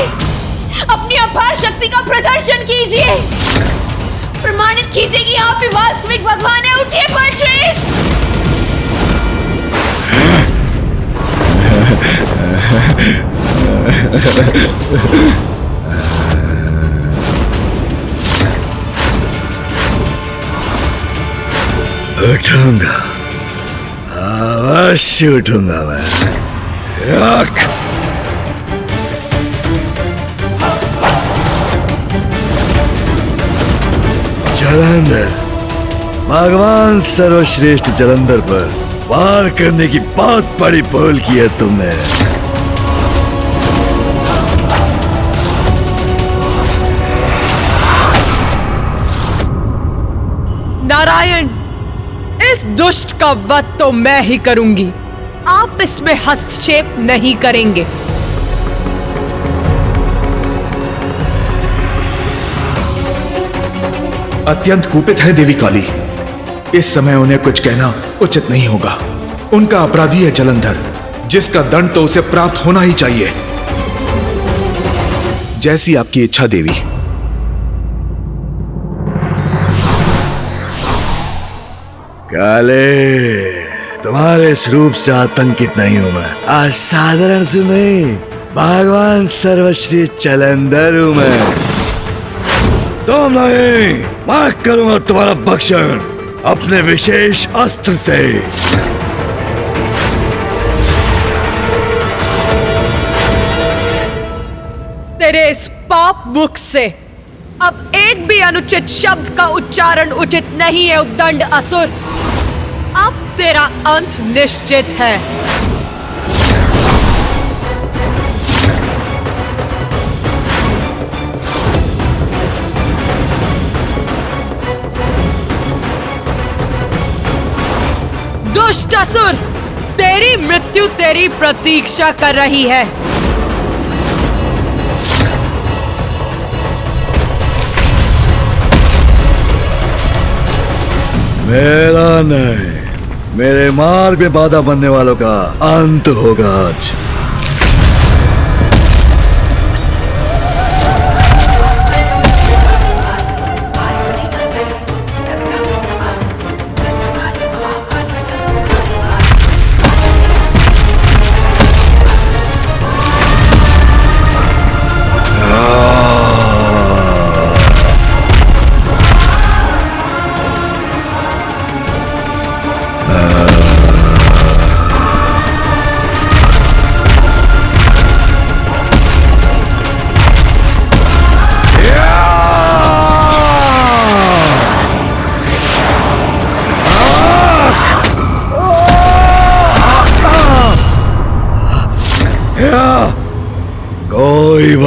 अपनी अपार शक्ति का प्रदर्शन कीजिए, प्रमाणित कीजिए कि आप ही वास्तविक भगवान हैं। उठिए बलश्रेष्ठ। उठूंगा, अवश्य उठूंगा मैं। जलंधर, भगवान सर्वश्रेष्ठ जलंधर पर वार करने की बहुत बड़ी भूल की है तुमने। नारायण, इस दुष्ट का वध तो मैं ही करूंगी, आप इसमें हस्तक्षेप नहीं करेंगे। अत्यंत कुपित है देवी काली। इस समय उन्हें कुछ कहना उचित नहीं होगा। उनका अपराधी है जलंधर, जिसका दंड तो उसे प्राप्त होना ही चाहिए। जैसी आपकी इच्छा देवी। काले, तुम्हारे इस रूप से आतंकित नहीं हूं मैं। आज साधारण से नहीं, भगवान सर्वश्री जलंधर हूं मैं। तुम नहीं, मैं करूंगा तुम्हारा भक्षण अपने विशेष अस्त्र से। तेरे इस पाप मुख से अब एक भी अनुचित शब्द का उच्चारण उचित नहीं है उद्दंड असुर। अब तेरा अंत निश्चित है। दुष्ट असुर, तेरी मृत्यु तेरी प्रतीक्षा कर रही है। मेरा नहीं, मेरे मार्ग में बाधा बनने वालों का अंत होगा आज।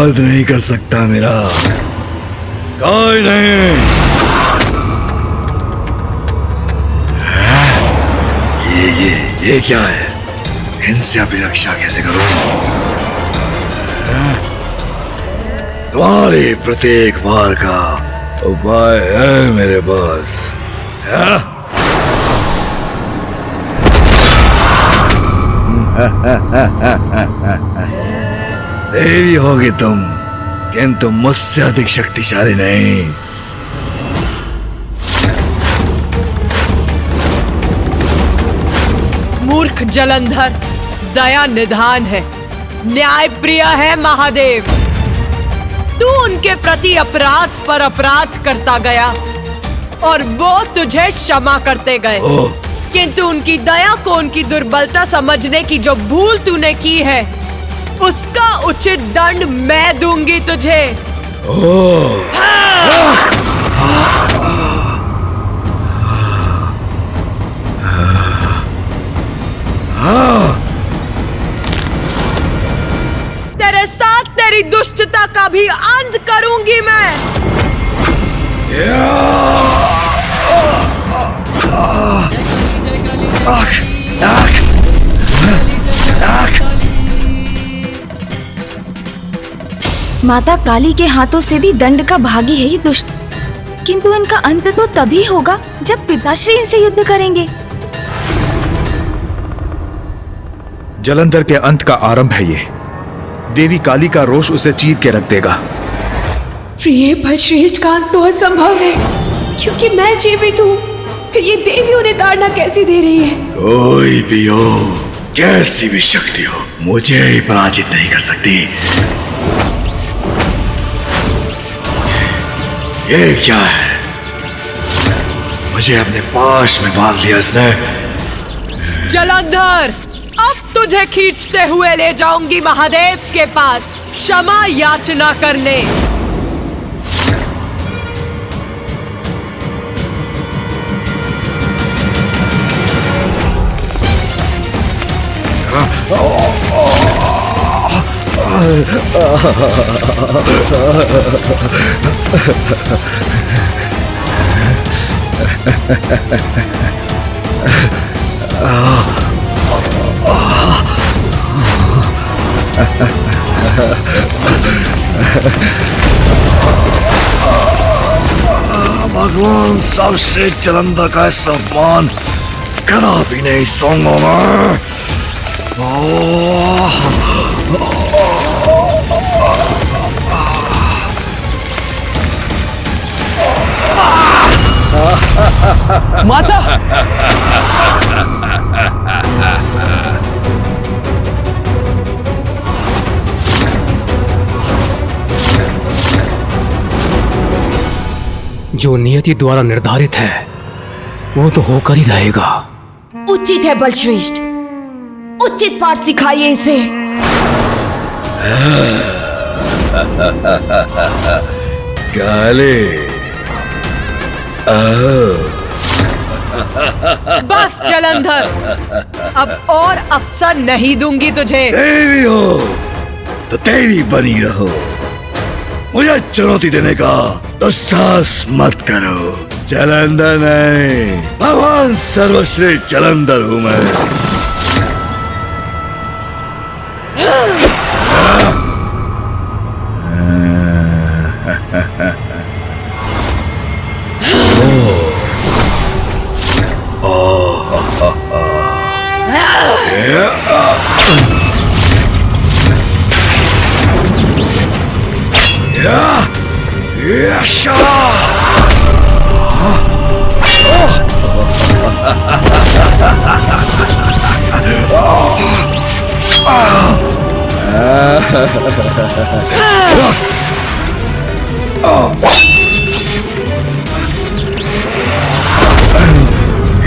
बंद नहीं कर सकता मेरा कोई नहीं। ये क्या है? इनसे अपनी रक्षा कैसे करूं? तुम्हारे प्रत्येक वार का उपाय है मेरे पास। देवी होगी तुम, किंतु मुझसे अधिक शक्तिशाली नहीं। मूर्ख जलंधर दया निधान है, न्याय प्रिय है महादेव। तू उनके प्रति अपराध पर अपराध करता गया और वो तुझे क्षमा करते गए, किंतु उनकी दया को उनकी दुर्बलता समझने की जो भूल तूने की है, उसका उचित दंड मैं दूंगी तुझे। तेरे साथ तेरी दुष्टता का भी अंत करूंगी मैं। माता काली के हाथों से भी दंड का भागी है ये दुष्ट, किंतु इनका अंत तो तभी होगा जब पिताश्री इनसे युद्ध करेंगे। जलंधर के अंत का आरंभ है ये। देवी काली का रोष उसे चीर के रख देगा। प्रिय बलश्रेष्ठ का अंत तो असंभव है, क्योंकि मैं जीवित हूँ। ये देवी उन्हें ताड़ना कैसी दे रही है? कोई भी हो, कैसी भी शक्ति हो, मुझे ही पराजित नहीं कर सकती। ये क्या है? मुझे अपने पास में बांध लिया इसने। जलंधर, अब तुझे खींचते हुए ले जाऊंगी महादेव के पास क्षमा याचना करने। भगवान सर्वश्रेष्ठ जलंधर का सम्मान कदापि नहीं सूंघूंगा मैं। माता, जो नियति द्वारा निर्धारित है वो तो होकर ही रहेगा। उचित है बलश्रेष्ठ, उचित पाठ सिखाइए इसे। काले, बस जलंधर, अब और अवसर नहीं दूंगी तुझे। देवी हो तो देवी बनी रहो, मुझे चुनौती देने का दुस्साहस मत करो। जलंधर नहीं, भगवान सर्वश्रेष्ठ जलंधर हूं मैं।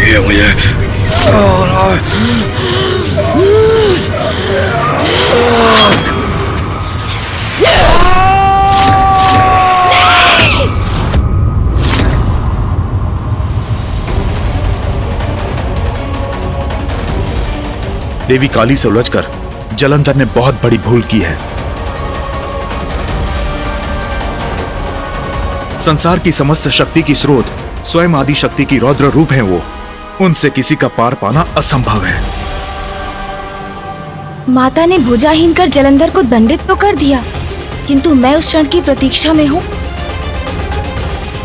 ये मुझे देवी काली से उलझकर जलंधर ने बहुत बड़ी भूल की है। संसार की समस्त शक्ति की स्रोत स्वयं आदि शक्ति की रौद्र रूप है वो। उनसे किसी का पार पाना असंभव है। माता ने भुजाहीन कर जलंधर को दंडित तो कर दिया, किंतु मैं उस क्षण की प्रतीक्षा में हूँ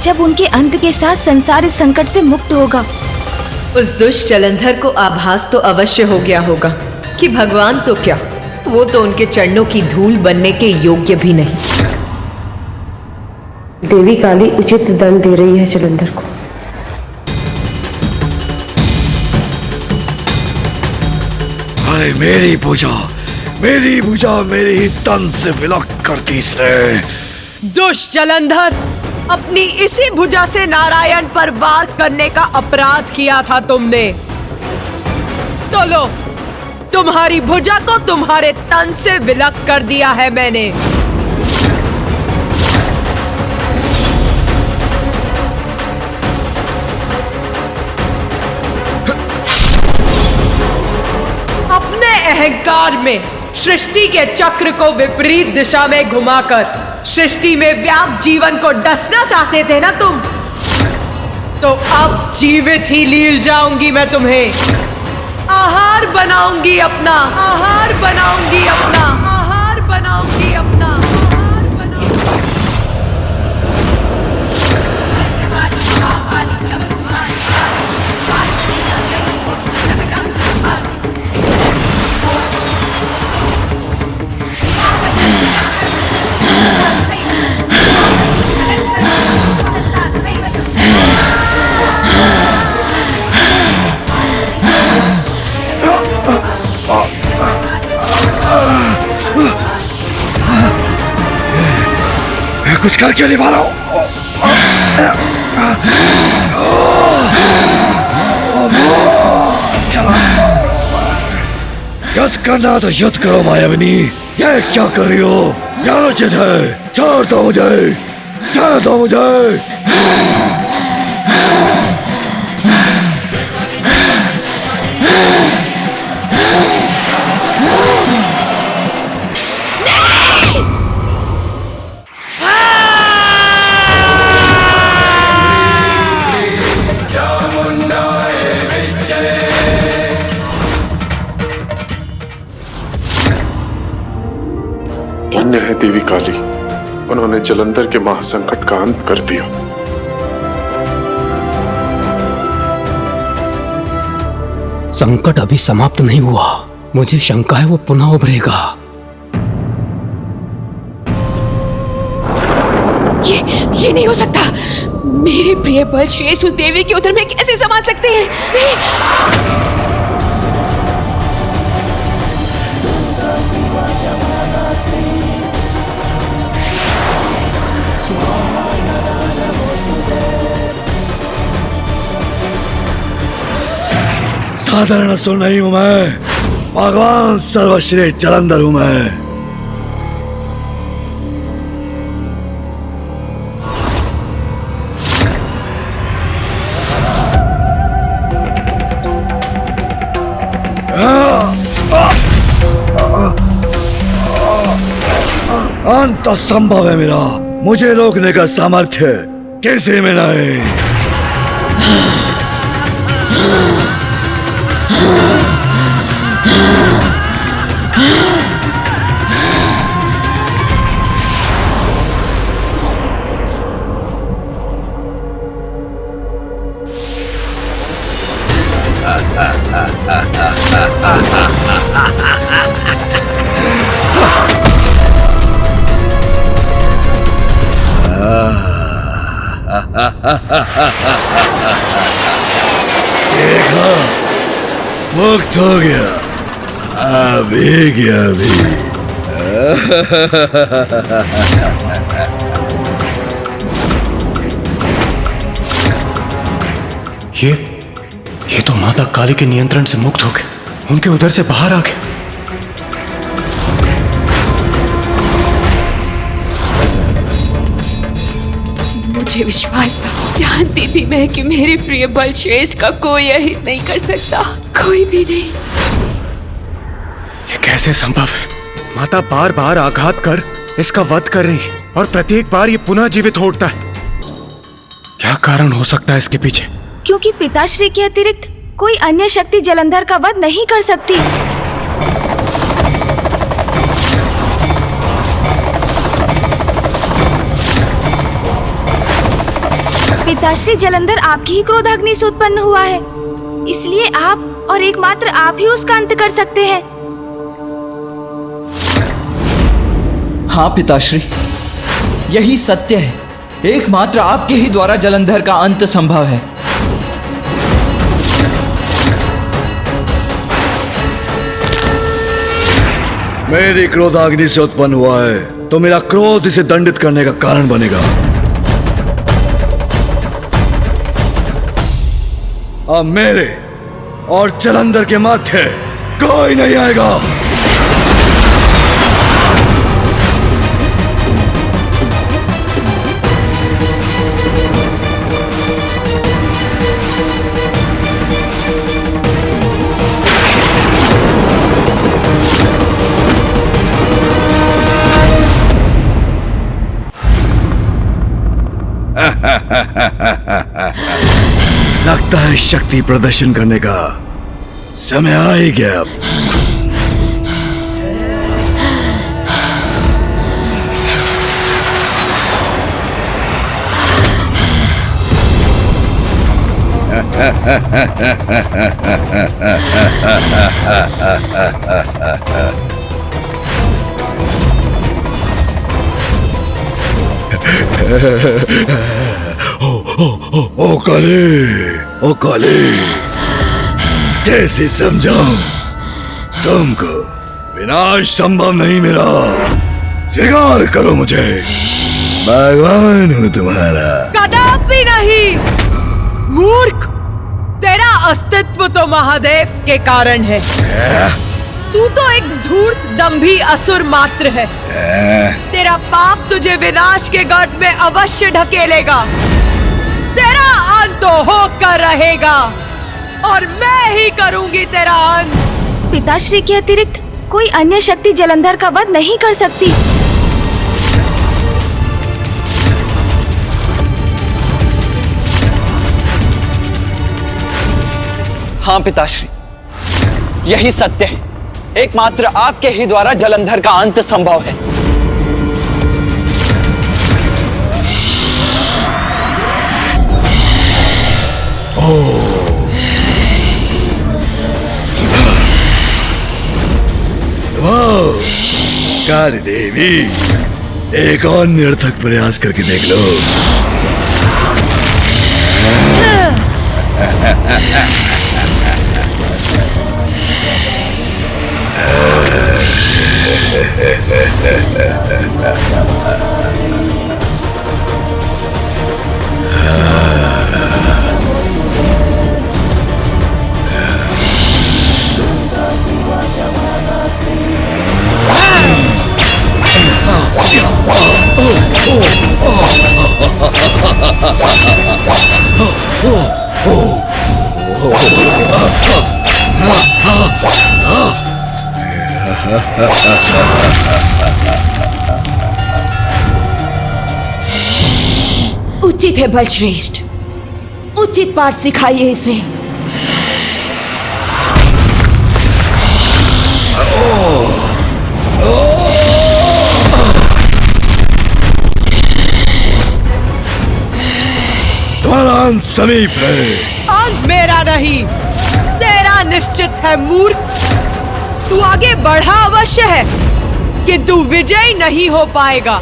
जब उनके अंत के साथ संसार इस संकट से मुक्त होगा। उस दुष्ट जलंधर को आभास तो अवश्य हो गया होगा कि भगवान तो क्या, वो तो उनके चरणों की धूल बनने के योग्य भी नहीं। देवी काली उचित दंड दे रही है जलंधर को। अरे मेरी भुजा मेरे ही तन से विलक करती से। दुष्ट जलंधर, अपनी इसी भुजा से नारायण पर वार करने का अपराध किया था तुमने। तो लो, तुम्हारी भुजा को तुम्हारे तन से विलक कर दिया है मैंने। अपने अहंकार में सृष्टि के चक्र को विपरीत दिशा में घुमाकर सृष्टि में व्याप्त जीवन को डसना चाहते थे ना तुम, तो अब जीवित ही लील जाऊंगी मैं तुम्हें। आहार बनाऊंगी अपना, आहार बनाऊंगी अपना, आहार बनाऊंगी अपना, आहार बनाऊंगी। कुछ कर क्यों नहीं पा रहा हूं? चलो, युद्ध करना तो युद्ध करो मायाविनी। ये क्या कर रही हो? क्या उचित है? छोड़ दो मुझे, छोड़ दो मुझे। धन्य है देवी काली, उन्होंने जलंधर के महासंकट का अंत कर दिया। संकट अभी समाप्त नहीं हुआ, मुझे शंका है वो पुनः उभरेगा। ये नहीं हो सकता। मेरे प्रिय बल श्रेष्ठ उस देवी के उदर में कैसे समा सकते हैं? नहीं। साधारण असुर नहीं हूं मैं, भगवान सर्वश्रेष्ठ जलंधर हूं मैं। अंत असंभव है मेरा, मुझे रोकने का सामर्थ्य कैसे में न है। देखो, मुक्त हो गया, अभी गया अभी। ये तो माता काली के नियंत्रण से मुक्त हो गए, उनके उधर से बाहर आ गए। मुझे विश्वास था, जानती थी मैं कि मेरे प्रिय बल श्रेष्ठ का कोई अहित नहीं कर सकता, कोई भी नहीं। ये कैसे संभव है? माता बार बार आघात कर इसका वध कर रही है और प्रत्येक बार ये पुनः जीवित हो उठता है। क्या कारण हो सकता है इसके पीछे? क्योंकि पिताश्री के अतिरिक्त कोई अन्य शक्ति जलंधर का वध नहीं कर सकती। पिताश्री जलंधर आपकी ही क्रोधाग्नि से उत्पन्न हुआ है, इसलिए आप और एकमात्र आप ही उसका अंत कर सकते हैं। हाँ पिताश्री, यही सत्य है। एकमात्र आपके ही द्वारा जलंधर का अंत संभव है। मेरी क्रोधाग्नि से उत्पन्न हुआ है तो मेरा क्रोध इसे दंडित करने का कारण बनेगा। अब मेरे और जलंधर के मध्य कोई नहीं आएगा। लगता है शक्ति प्रदर्शन करने का समय आ ही गया। अब ओ काले, कैसे समझाऊं तुमको? विनाश संभव नहीं मेरा। स्वीकार करो मुझे, भगवान हूं तुम्हारा। कदापि नहीं मूर्ख, तेरा अस्तित्व तो महादेव के कारण है। तू तो एक धूर्त दंभी असुर मात्र है। तेरा पाप तुझे विनाश के गर्त में अवश्य ढकेलेगा। तेरा अंत तो होकर रहेगा और मैं ही करूंगी तेरा अंत। पिताश्री के अतिरिक्त कोई अन्य शक्ति जलंधर का वध नहीं कर सकती। हाँ पिताश्री, यही सत्य है। एकमात्र आपके ही द्वारा जलंधर का अंत संभव है। काली देवी, एक और निरर्थक प्रयास करके देख लो। उचित है बलश्रेष्ठ, उचित पाठ सिखाइए इसे। तुम्हारा अंत समीप है। अंत मेरा नहीं, तेरा निश्चित है मूर्ख। तू आगे बढ़ा अवश्य है, किंतु विजयी नहीं हो पाएगा।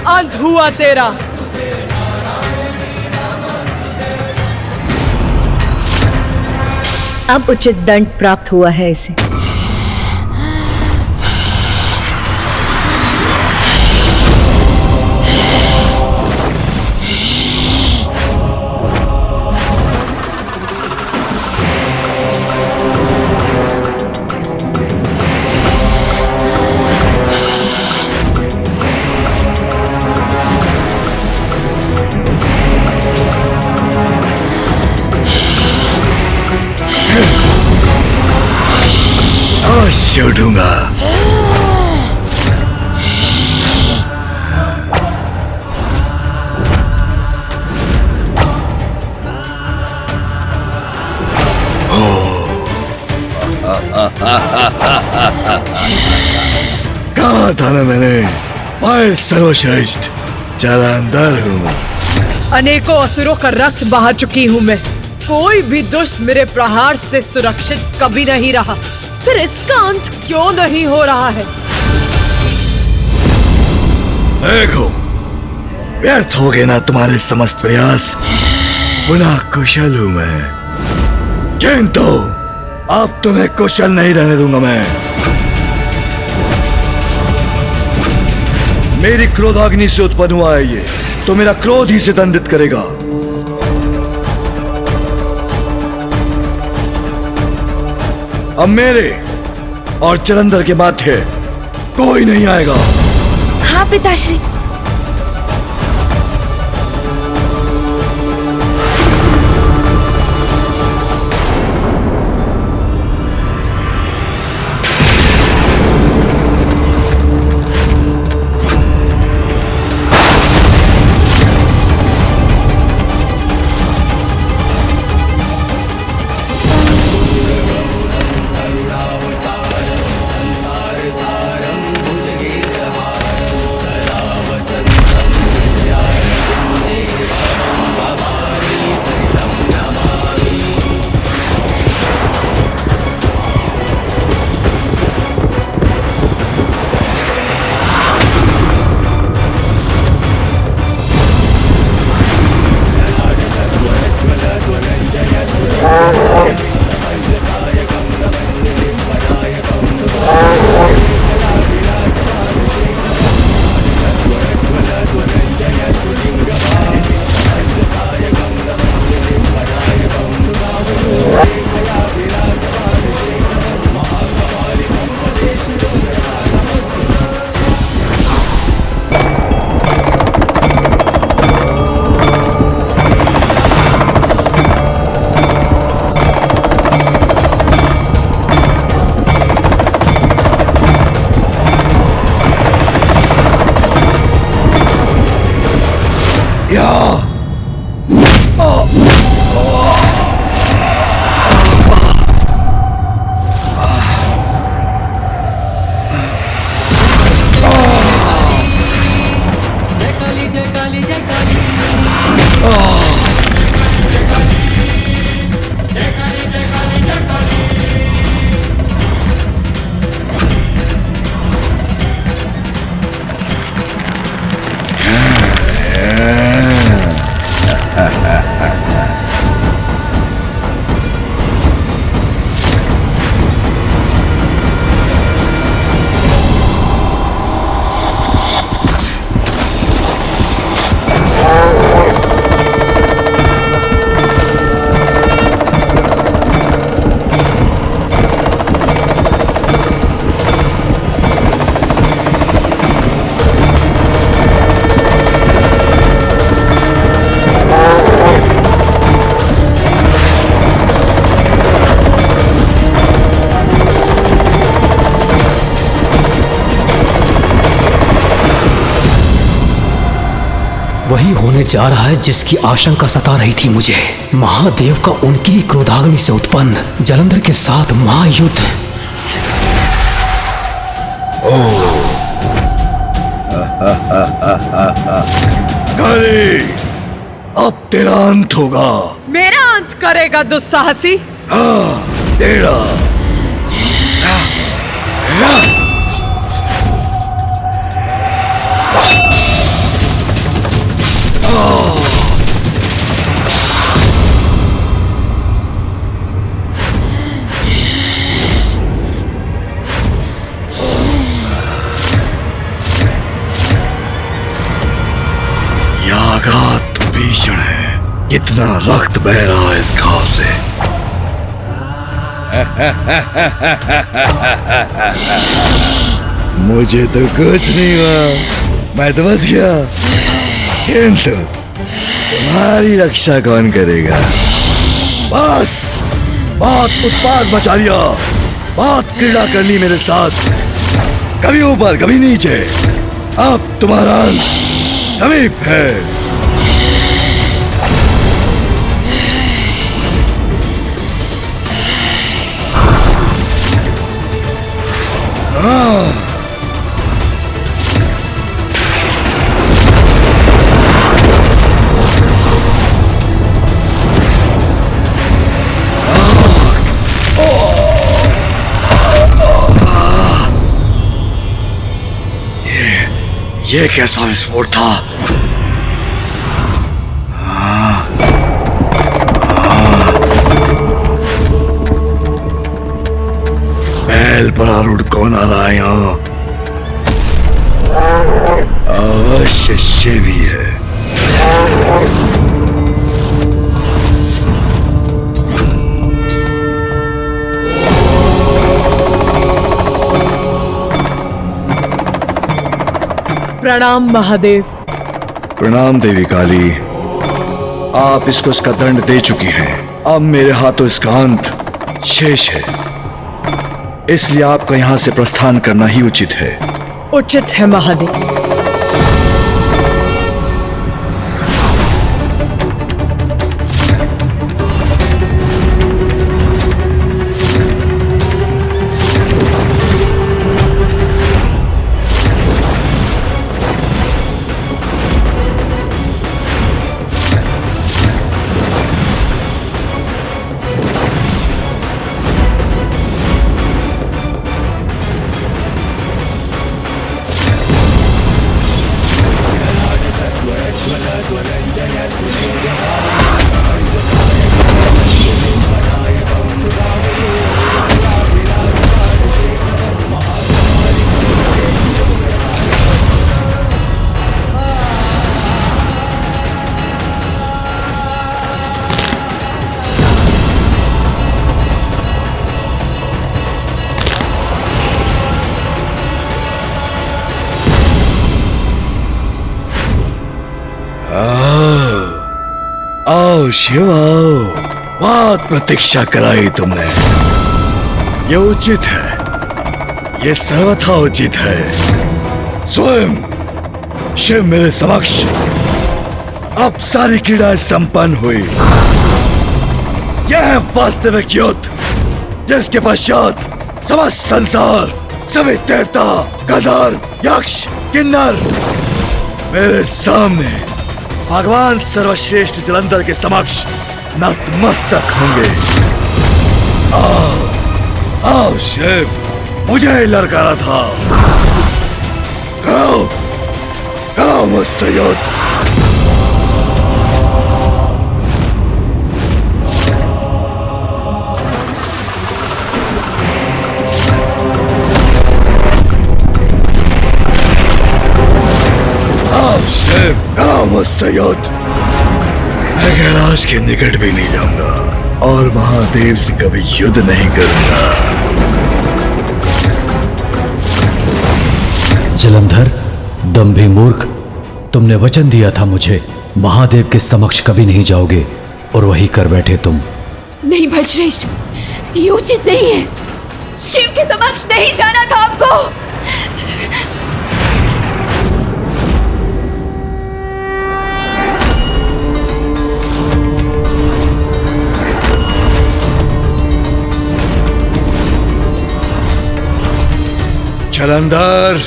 अंत हुआ तेरा। अब उचित दंड प्राप्त हुआ है इसे। अवश्य उठूंगा। कहा था ना मैंने, मैं सर्वश्रेष्ठ जालंधर हूँ। अनेकों असुरों का रक्त बहा चुकी हूँ मैं। कोई भी दुष्ट मेरे प्रहार से सुरक्षित कभी नहीं रहा, फिर इसका अंत क्यों नहीं हो रहा है? देखो, व्यर्थ हो गए ना तुम्हारे समस्त प्रयास। पुनः कुशल हूं मैं, किंतु अब तुम्हें कुशल नहीं रहने दूंगा मैं। मेरी क्रोधाग्नि से उत्पन्न हुआ है ये, तो मेरा क्रोध ही से दंडित करेगा। अब मेरे और जलंधर के माथे कोई नहीं आएगा। हाँ पिताश्री। वही होने जा रहा है जिसकी आशंका सता रही थी मुझे। महादेव का उनकी ही क्रोधाग्नि से उत्पन्न जलंधर के साथ महायुद्ध। काली, अब तेरा अंत होगा। मेरा अंत करेगा दुस्साहसी? हाँ, तेरा। यह आघात तो भीषण है। कितना रक्त बह रहा है इस घाव से। मुझे तो कुछ नहीं हुआ, मैं तो बच गया, किंतु तुम्हारी रक्षा कौन करेगा? बस बहुत उत्पाद मचा लिया, बहुत क्रीड़ा कर ली मेरे साथ, कभी ऊपर कभी नीचे। अब तुम्हारा अंत समीप है। ये कैसा विस्फोट था? बैल पर आरूढ़ कौन आ रहा है यहाँ? अवश्य शिवी है। प्रणाम महादेव। प्रणाम देवी काली। आप इसको इसका दंड दे चुकी हैं। अब मेरे हाथों इसका अंत शेष है, इसलिए आपका यहां से प्रस्थान करना ही उचित है। उचित है महादेव। आओ शिव आओ, बहुत प्रतीक्षा कराई तुमने। ये उचित है, ये सर्वथा उचित है। स्वयं शिव मेरे समक्ष। अब सारी क्रीड़ाएं संपन्न हुई। यह है वास्तविक युद्ध, जिसके पश्चात समस्त संसार, सभी देवता, गंधर्व, यक्ष, किन्नर मेरे सामने भगवान सर्वश्रेष्ठ जलंधर के समक्ष नतमस्तक होंगे। आओ आओ शिव, मुझे ललकारा था। करो करो मुझसे युद्ध। मुझसे युद्ध। मैं कैलाश के निकट भी नहीं जाऊंगा और महादेव से कभी युद्ध नहीं करूंगा। जलंधर, दंभी मूर्ख, तुमने वचन दिया था मुझे, महादेव के समक्ष कभी नहीं जाओगे और वही कर बैठे तुम। नहीं बलश्रेष्ठ, ये उचित नहीं है। शिव के समक्ष नहीं जाना था आपको। जलंधर,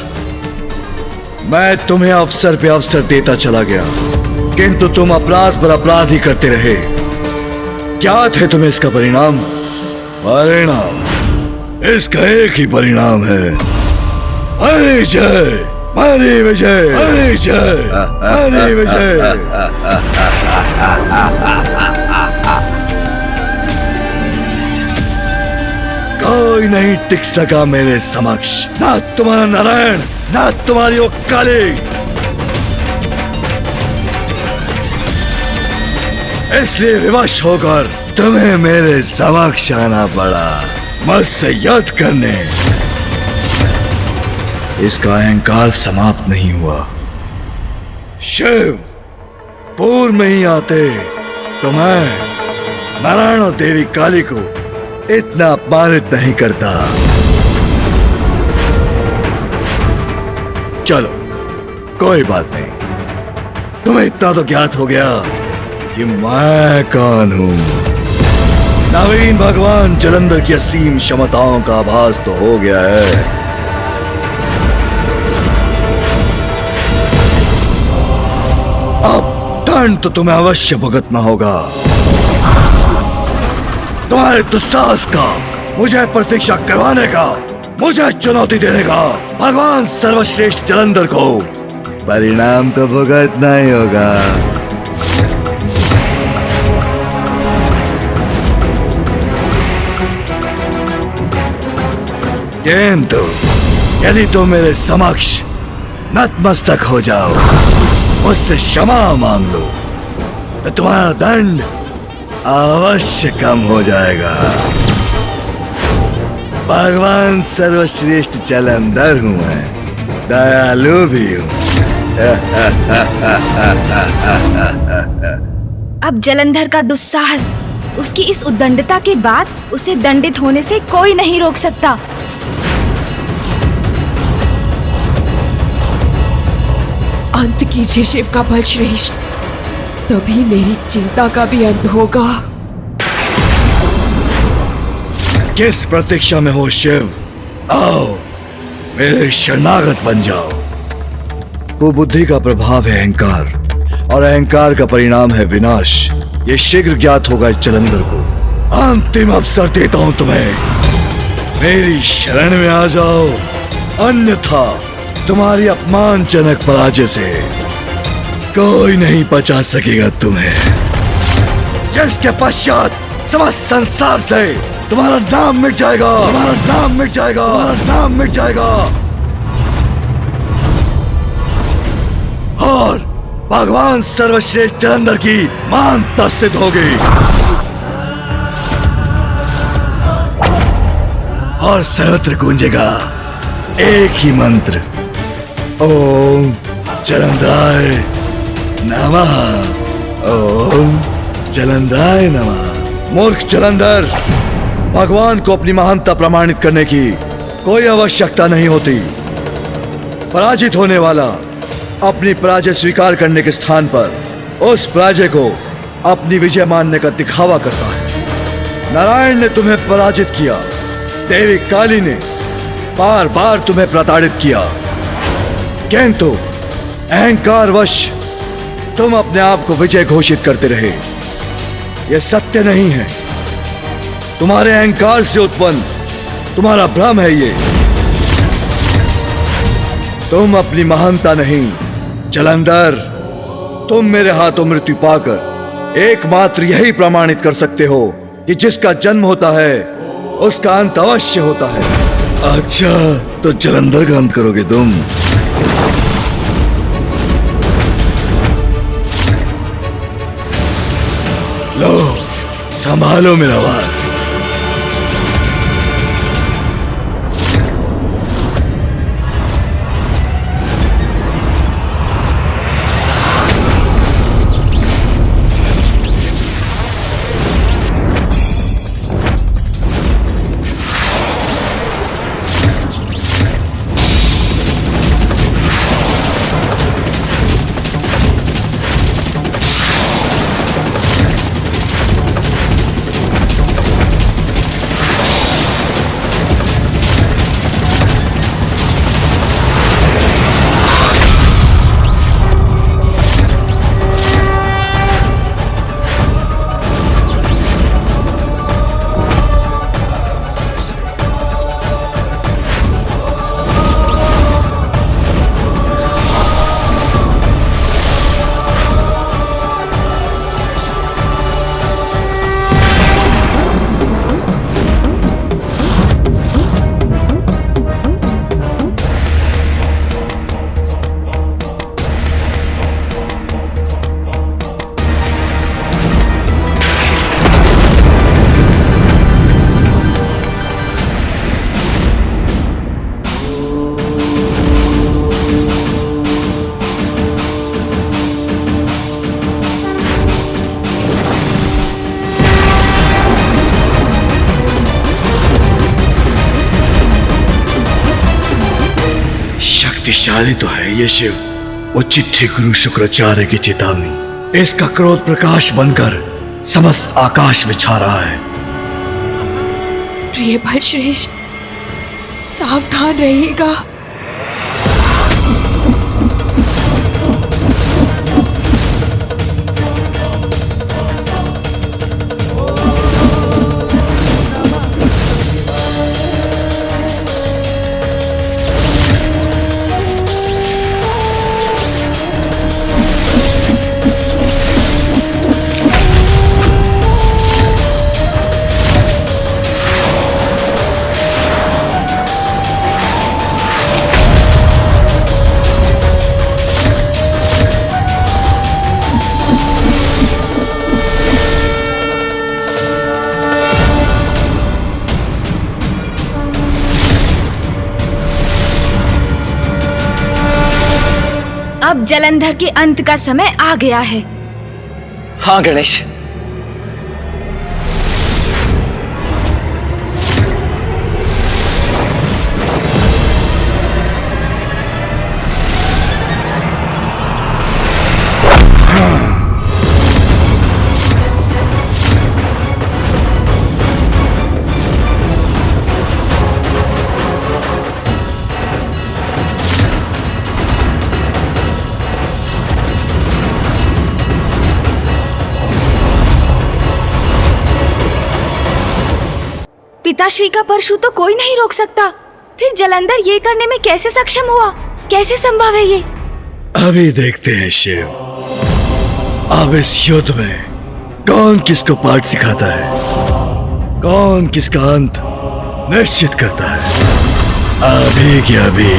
मैं तुम्हें अवसर पे अवसर देता चला गया, किंतु तुम अपराध पर अपराध ही करते रहे। क्या थे तुम्हें इसका परिणाम? परिणाम इसका एक ही परिणाम है, हरि जय, हरि विजय, हरि जय, हरि विजय। कोई नहीं टिक सका मेरे समक्ष, ना तुम्हारा नारायण, ना तुम्हारी वो काली। इसलिए विवश होकर तुम्हें मेरे समक्ष आना पड़ा, मुझसे युद्ध करने। इसका अहंकार समाप्त नहीं हुआ। शिव पूर्व में ही आते तो मैं नारायण और देवी काली को इतना अपमानित नहीं करता। चलो कोई बात नहीं, तुम्हें इतना तो ज्ञात हो गया कि मैं कौन हूं। नवीन भगवान जलंधर की असीम क्षमताओं का आभास तो हो गया है। अब दंड तो तुम्हें अवश्य भुगतना होगा। तुम्हारे दुस्साहस का, मुझे प्रतीक्षा करवाने का, मुझे चुनौती देने का भगवान सर्वश्रेष्ठ जलंधर को परिणाम तो भुगतना ही होगा। किंतु यदि तुम मेरे समक्ष नतमस्तक हो जाओ, मुझसे क्षमा मांग लो, तो तुम्हारा दंड अवश्य कम हो जाएगा। भगवान सर्वश्रेष्ठ जलंधर हूं मैं, दयालु भी हूं। अब जलंधर का दुस्साहस, उसकी इस उद्दंडता के बाद उसे दंडित होने से कोई नहीं रोक सकता। अंत कीजिए शिव का बल श्रेष्ठ, तभी मेरी चिंता का भी अंत होगा। किस प्रतीक्षा में हो शिव? आओ मेरे शरणागत बन जाओ। कुबुद्धि का प्रभाव है अहंकार, और अहंकार का परिणाम है विनाश। ये शीघ्र ज्ञात होगा इस जलंधर को। अंतिम अवसर देता हूं तुम्हें, मेरी शरण में आ जाओ, अन्यथा तुम्हारी अपमानजनक पराजय से कोई नहीं बचा सकेगा तुम्हें, जिसके पश्चात समस्त संसार से तुम्हारा नाम मिट जाएगा, तुम्हारा नाम मिट जाएगा, तुम्हारा नाम मिट जाएगा, और भगवान सर्वश्रेष्ठ जलंधर की महानता सिद्ध होगी। और सर्वत्र गूंजेगा एक ही मंत्र, ओम जलंधराय नमः, ओम जलंधराय नमः। मूर्ख जलंधर, भगवान को अपनी महानता प्रमाणित करने की कोई आवश्यकता नहीं होती। पराजित होने वाला अपनी पराजय स्वीकार करने के स्थान पर उस पराजय को अपनी विजय मानने का दिखावा करता है। नारायण ने तुम्हें पराजित किया, देवी काली ने बार बार तुम्हें प्रताड़ित किया, किंतु अहंकारवश तुम अपने आप को विजय घोषित करते रहे। यह सत्य नहीं है, तुम्हारे अहंकार से उत्पन्न तुम्हारा भ्रम है ये। तुम अपनी महानता नहीं जलंधर, तुम मेरे हाथों मृत्यु पाकर एकमात्र यही प्रमाणित कर सकते हो कि जिसका जन्म होता है उसका अंत अवश्य होता है। अच्छा, तो जलंधर का अंत करोगे तुम? लो, संभालो मेरा वास। शक्तिशाली तो है ये शिव, वो चिट्ठी गुरु शुक्राचार्य की चेतावनी, इसका क्रोध प्रकाश बनकर समस्त आकाश में छा रहा है। प्रिय बलश्रेष्ठ, सावधान रहिएगा। अब जलंधर के अंत का समय आ गया है। हाँ गणेश, पिताश्री का परशु तो कोई नहीं रोक सकता, फिर जलंधर ये करने में कैसे सक्षम हुआ? कैसे संभव है ये? अभी देखते हैं शिव, अब इस युद्ध में कौन किसको पाठ सिखाता है, कौन किसका अंत निश्चित करता है। अभी क्या अभी।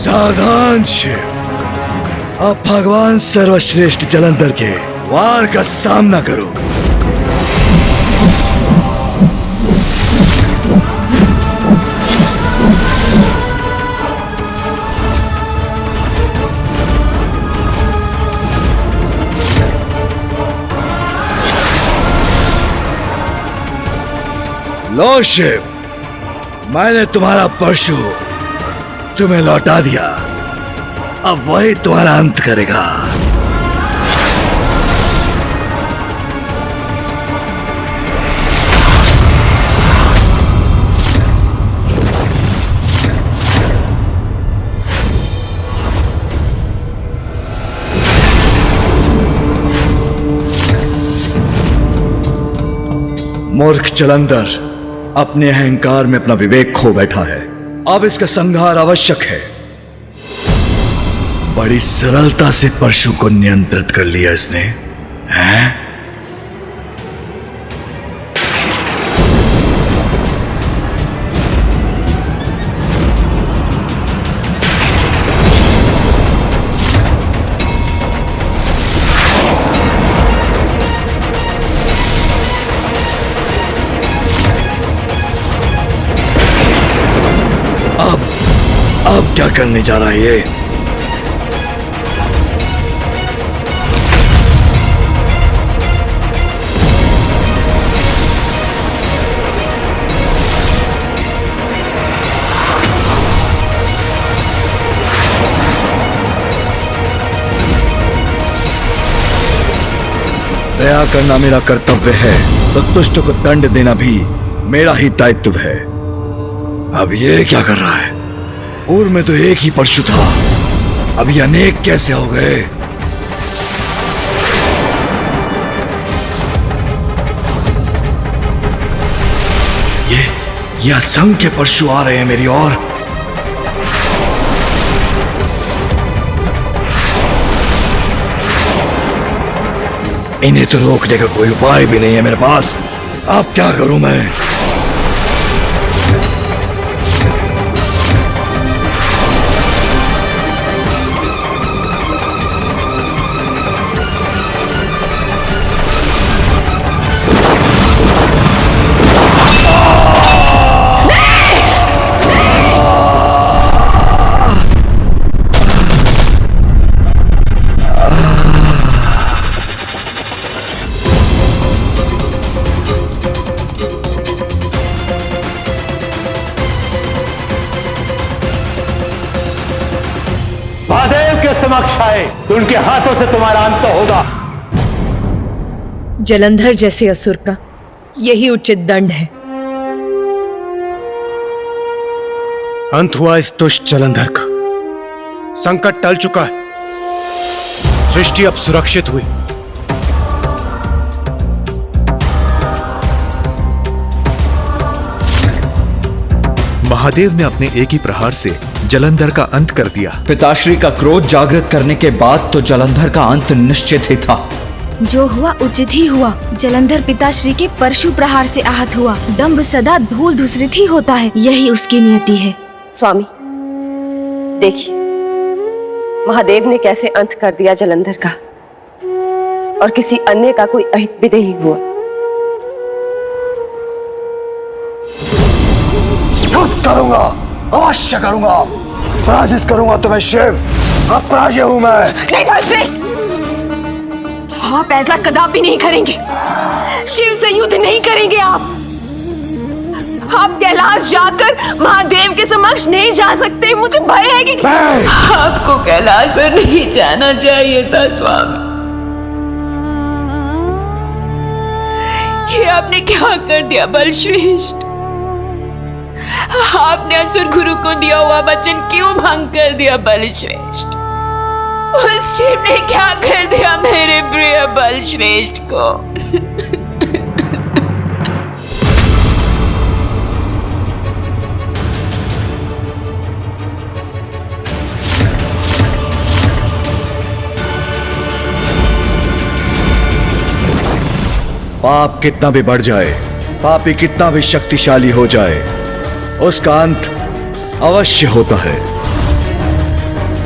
सावधान शिव, अब भगवान सर्वश्रेष्ठ जलंधर के वार का सामना करो। लो शिव, मैंने तुम्हारा परशु तुम्हें लौटा दिया, अब वही तुम्हारा अंत करेगा। मूर्ख जलंधर अपने अहंकार में अपना विवेक खो बैठा है, अब इसका संहार आवश्यक है। बड़ी सरलता से परशु को नियंत्रित कर लिया इसने, हैं? अब क्या करने जा रहा है ये? दया करना मेरा कर्तव्य है, तो दुष्ट को दंड देना भी मेरा ही दायित्व है। अब ये क्या कर रहा है? पूर्व में तो एक ही परशु था, अब ये अनेक कैसे हो गए? ये असंख्य परशु आ रहे हैं मेरी ओर। इन्हें तो रोकने का कोई उपाय भी नहीं है मेरे पास। अब क्या करूं मैं? समक्ष आए तो उनके हाथों से तुम्हारा अंत होगा। जलंधर जैसे असुर का यही उचित दंड है। अंत हुआ इस दुष्ट जलंधर का। संकट टल चुका है। सृष्टि अब सुरक्षित हुई। महादेव ने अपने एक ही प्रहार से जलंधर का अंत कर दिया। पिताश्री का क्रोध जागृत करने के बाद तो जलंधर का अंत निश्चित ही था। जो हुआ उचित ही हुआ। जलंधर पिताश्री के परशु प्रहार से आहत हुआ। दंभ सदा धूल धूसरित ही होता है, यही उसकी नियति है। स्वामी देखिए, महादेव ने कैसे अंत कर दिया जलंधर का, और किसी अन्य का कोई अहित भी नहीं हुआ। युद्ध करूंगा, अवश्य करूंगा, पराजित करूंगा तुम्हें शिव। अब पराजय हूं मैं। नहीं बलश्रेष्ठ, आप ऐसा कदापि नहीं करेंगे। शिव से युद्ध नहीं करेंगे आप कैलाश जाकर महादेव के समक्ष नहीं जा सकते। मुझे भय है कि आपको कैलाश पर नहीं जाना चाहिए था स्वामी। ये आपने क्या कर दिया बलश्रेष्ठ? आपने असुर गुरु को दिया हुआ वचन क्यों भंग कर दिया बलश्रेष्ठ? उस शिव ने क्या कर दिया मेरे प्रिय बलश्रेष्ठ को? पाप कितना भी बढ़ जाए, पापी कितना भी शक्तिशाली हो जाए, उसका अंत अवश्य होता है।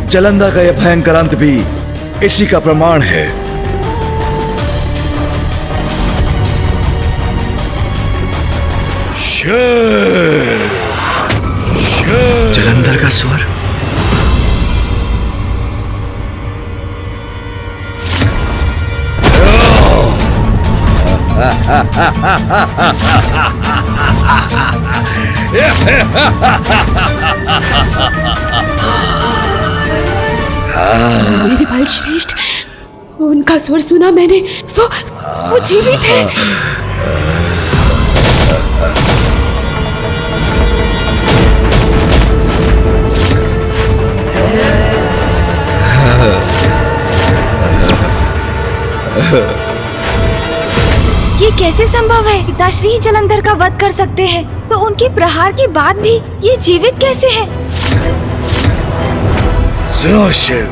जलंधर का यह भयंकर अंत भी इसी का प्रमाण है। जलंधर का स्वर मेरे बलश्रेष्ठ, उनका स्वर सुना मैंने। वो जीवित है। ये कैसे संभव है? पिताश्री ही जलंधर का वध कर सकते हैं, तो उनके प्रहार के बाद भी ये जीवित कैसे है? सुनो शिव,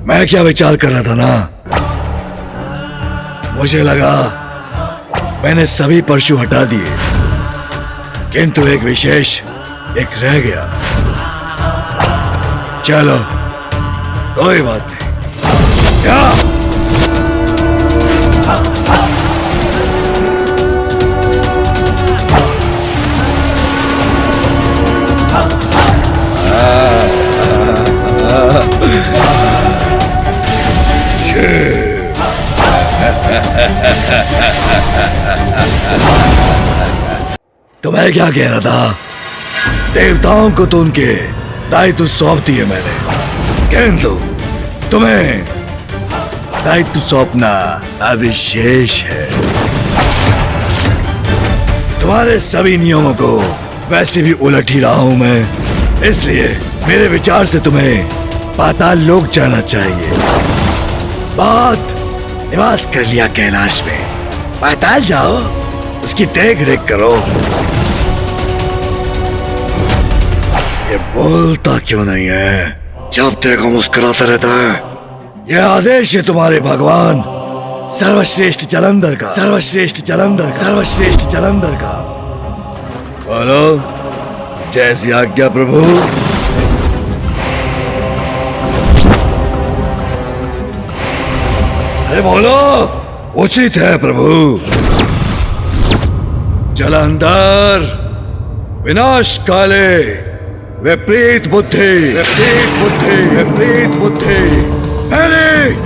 मैं क्या विचार कर रहा था ना, मुझे लगा मैंने सभी परशु हटा दिए, किंतु एक विशेष एक रह गया। चलो कोई बात नहीं। क्या तो मैं क्या कह रहा था, देवताओं को तो उनके दायित्व सौंप दिए मैंने, किंतु तुम्हें दायित्व सौंपना अविशेष है। तुम्हारे सभी नियमों को वैसे भी उलट ही रहा हूं मैं, इसलिए मेरे विचार से तुम्हें पाताल लोक जाना चाहिए। बहुत निवास कर लिया कैलाश में, पाताल जाओ, उसकी देख रेख करो। ये बोलता क्यों नहीं है? जब देखो मुस्कुराता रहता है। यह आदेश है तुम्हारे भगवान सर्वश्रेष्ठ जलंधर का, सर्वश्रेष्ठ जलंधर, सर्वश्रेष्ठ जलंधर का। बोलो, जैसी आज्ञा प्रभु। अरे बोलो, उचित है प्रभु। जलंधर, विनाश काले, विपरीत बुद्धि, विपरीत बुद्धि, विपरीत बुद्धि मेरी।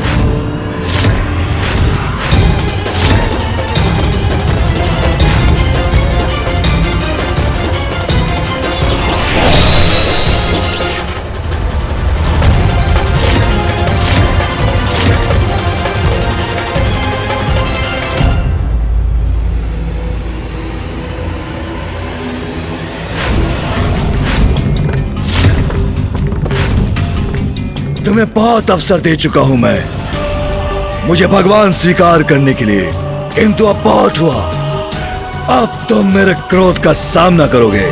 तुम्हें बहुत अवसर दे चुका हूं मैं, मुझे भगवान स्वीकार करने के लिए, किंतु अब बहुत हुआ। अब तुम मेरे क्रोध का सामना करोगे।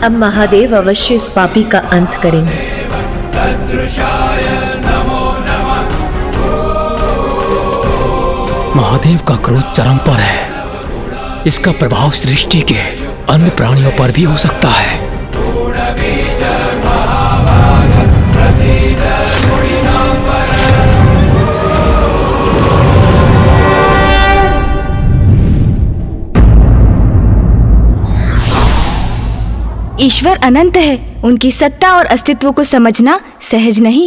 अब महादेव अवश्य इस पापी का अंत करेंगे। महादेव का क्रोध चरम पर है। इसका प्रभाव सृष्टि के अन्य प्राणियों पर भी हो सकता है। ईश्वर अनंत है, उनकी सत्ता और अस्तित्व को समझना सहज नहीं।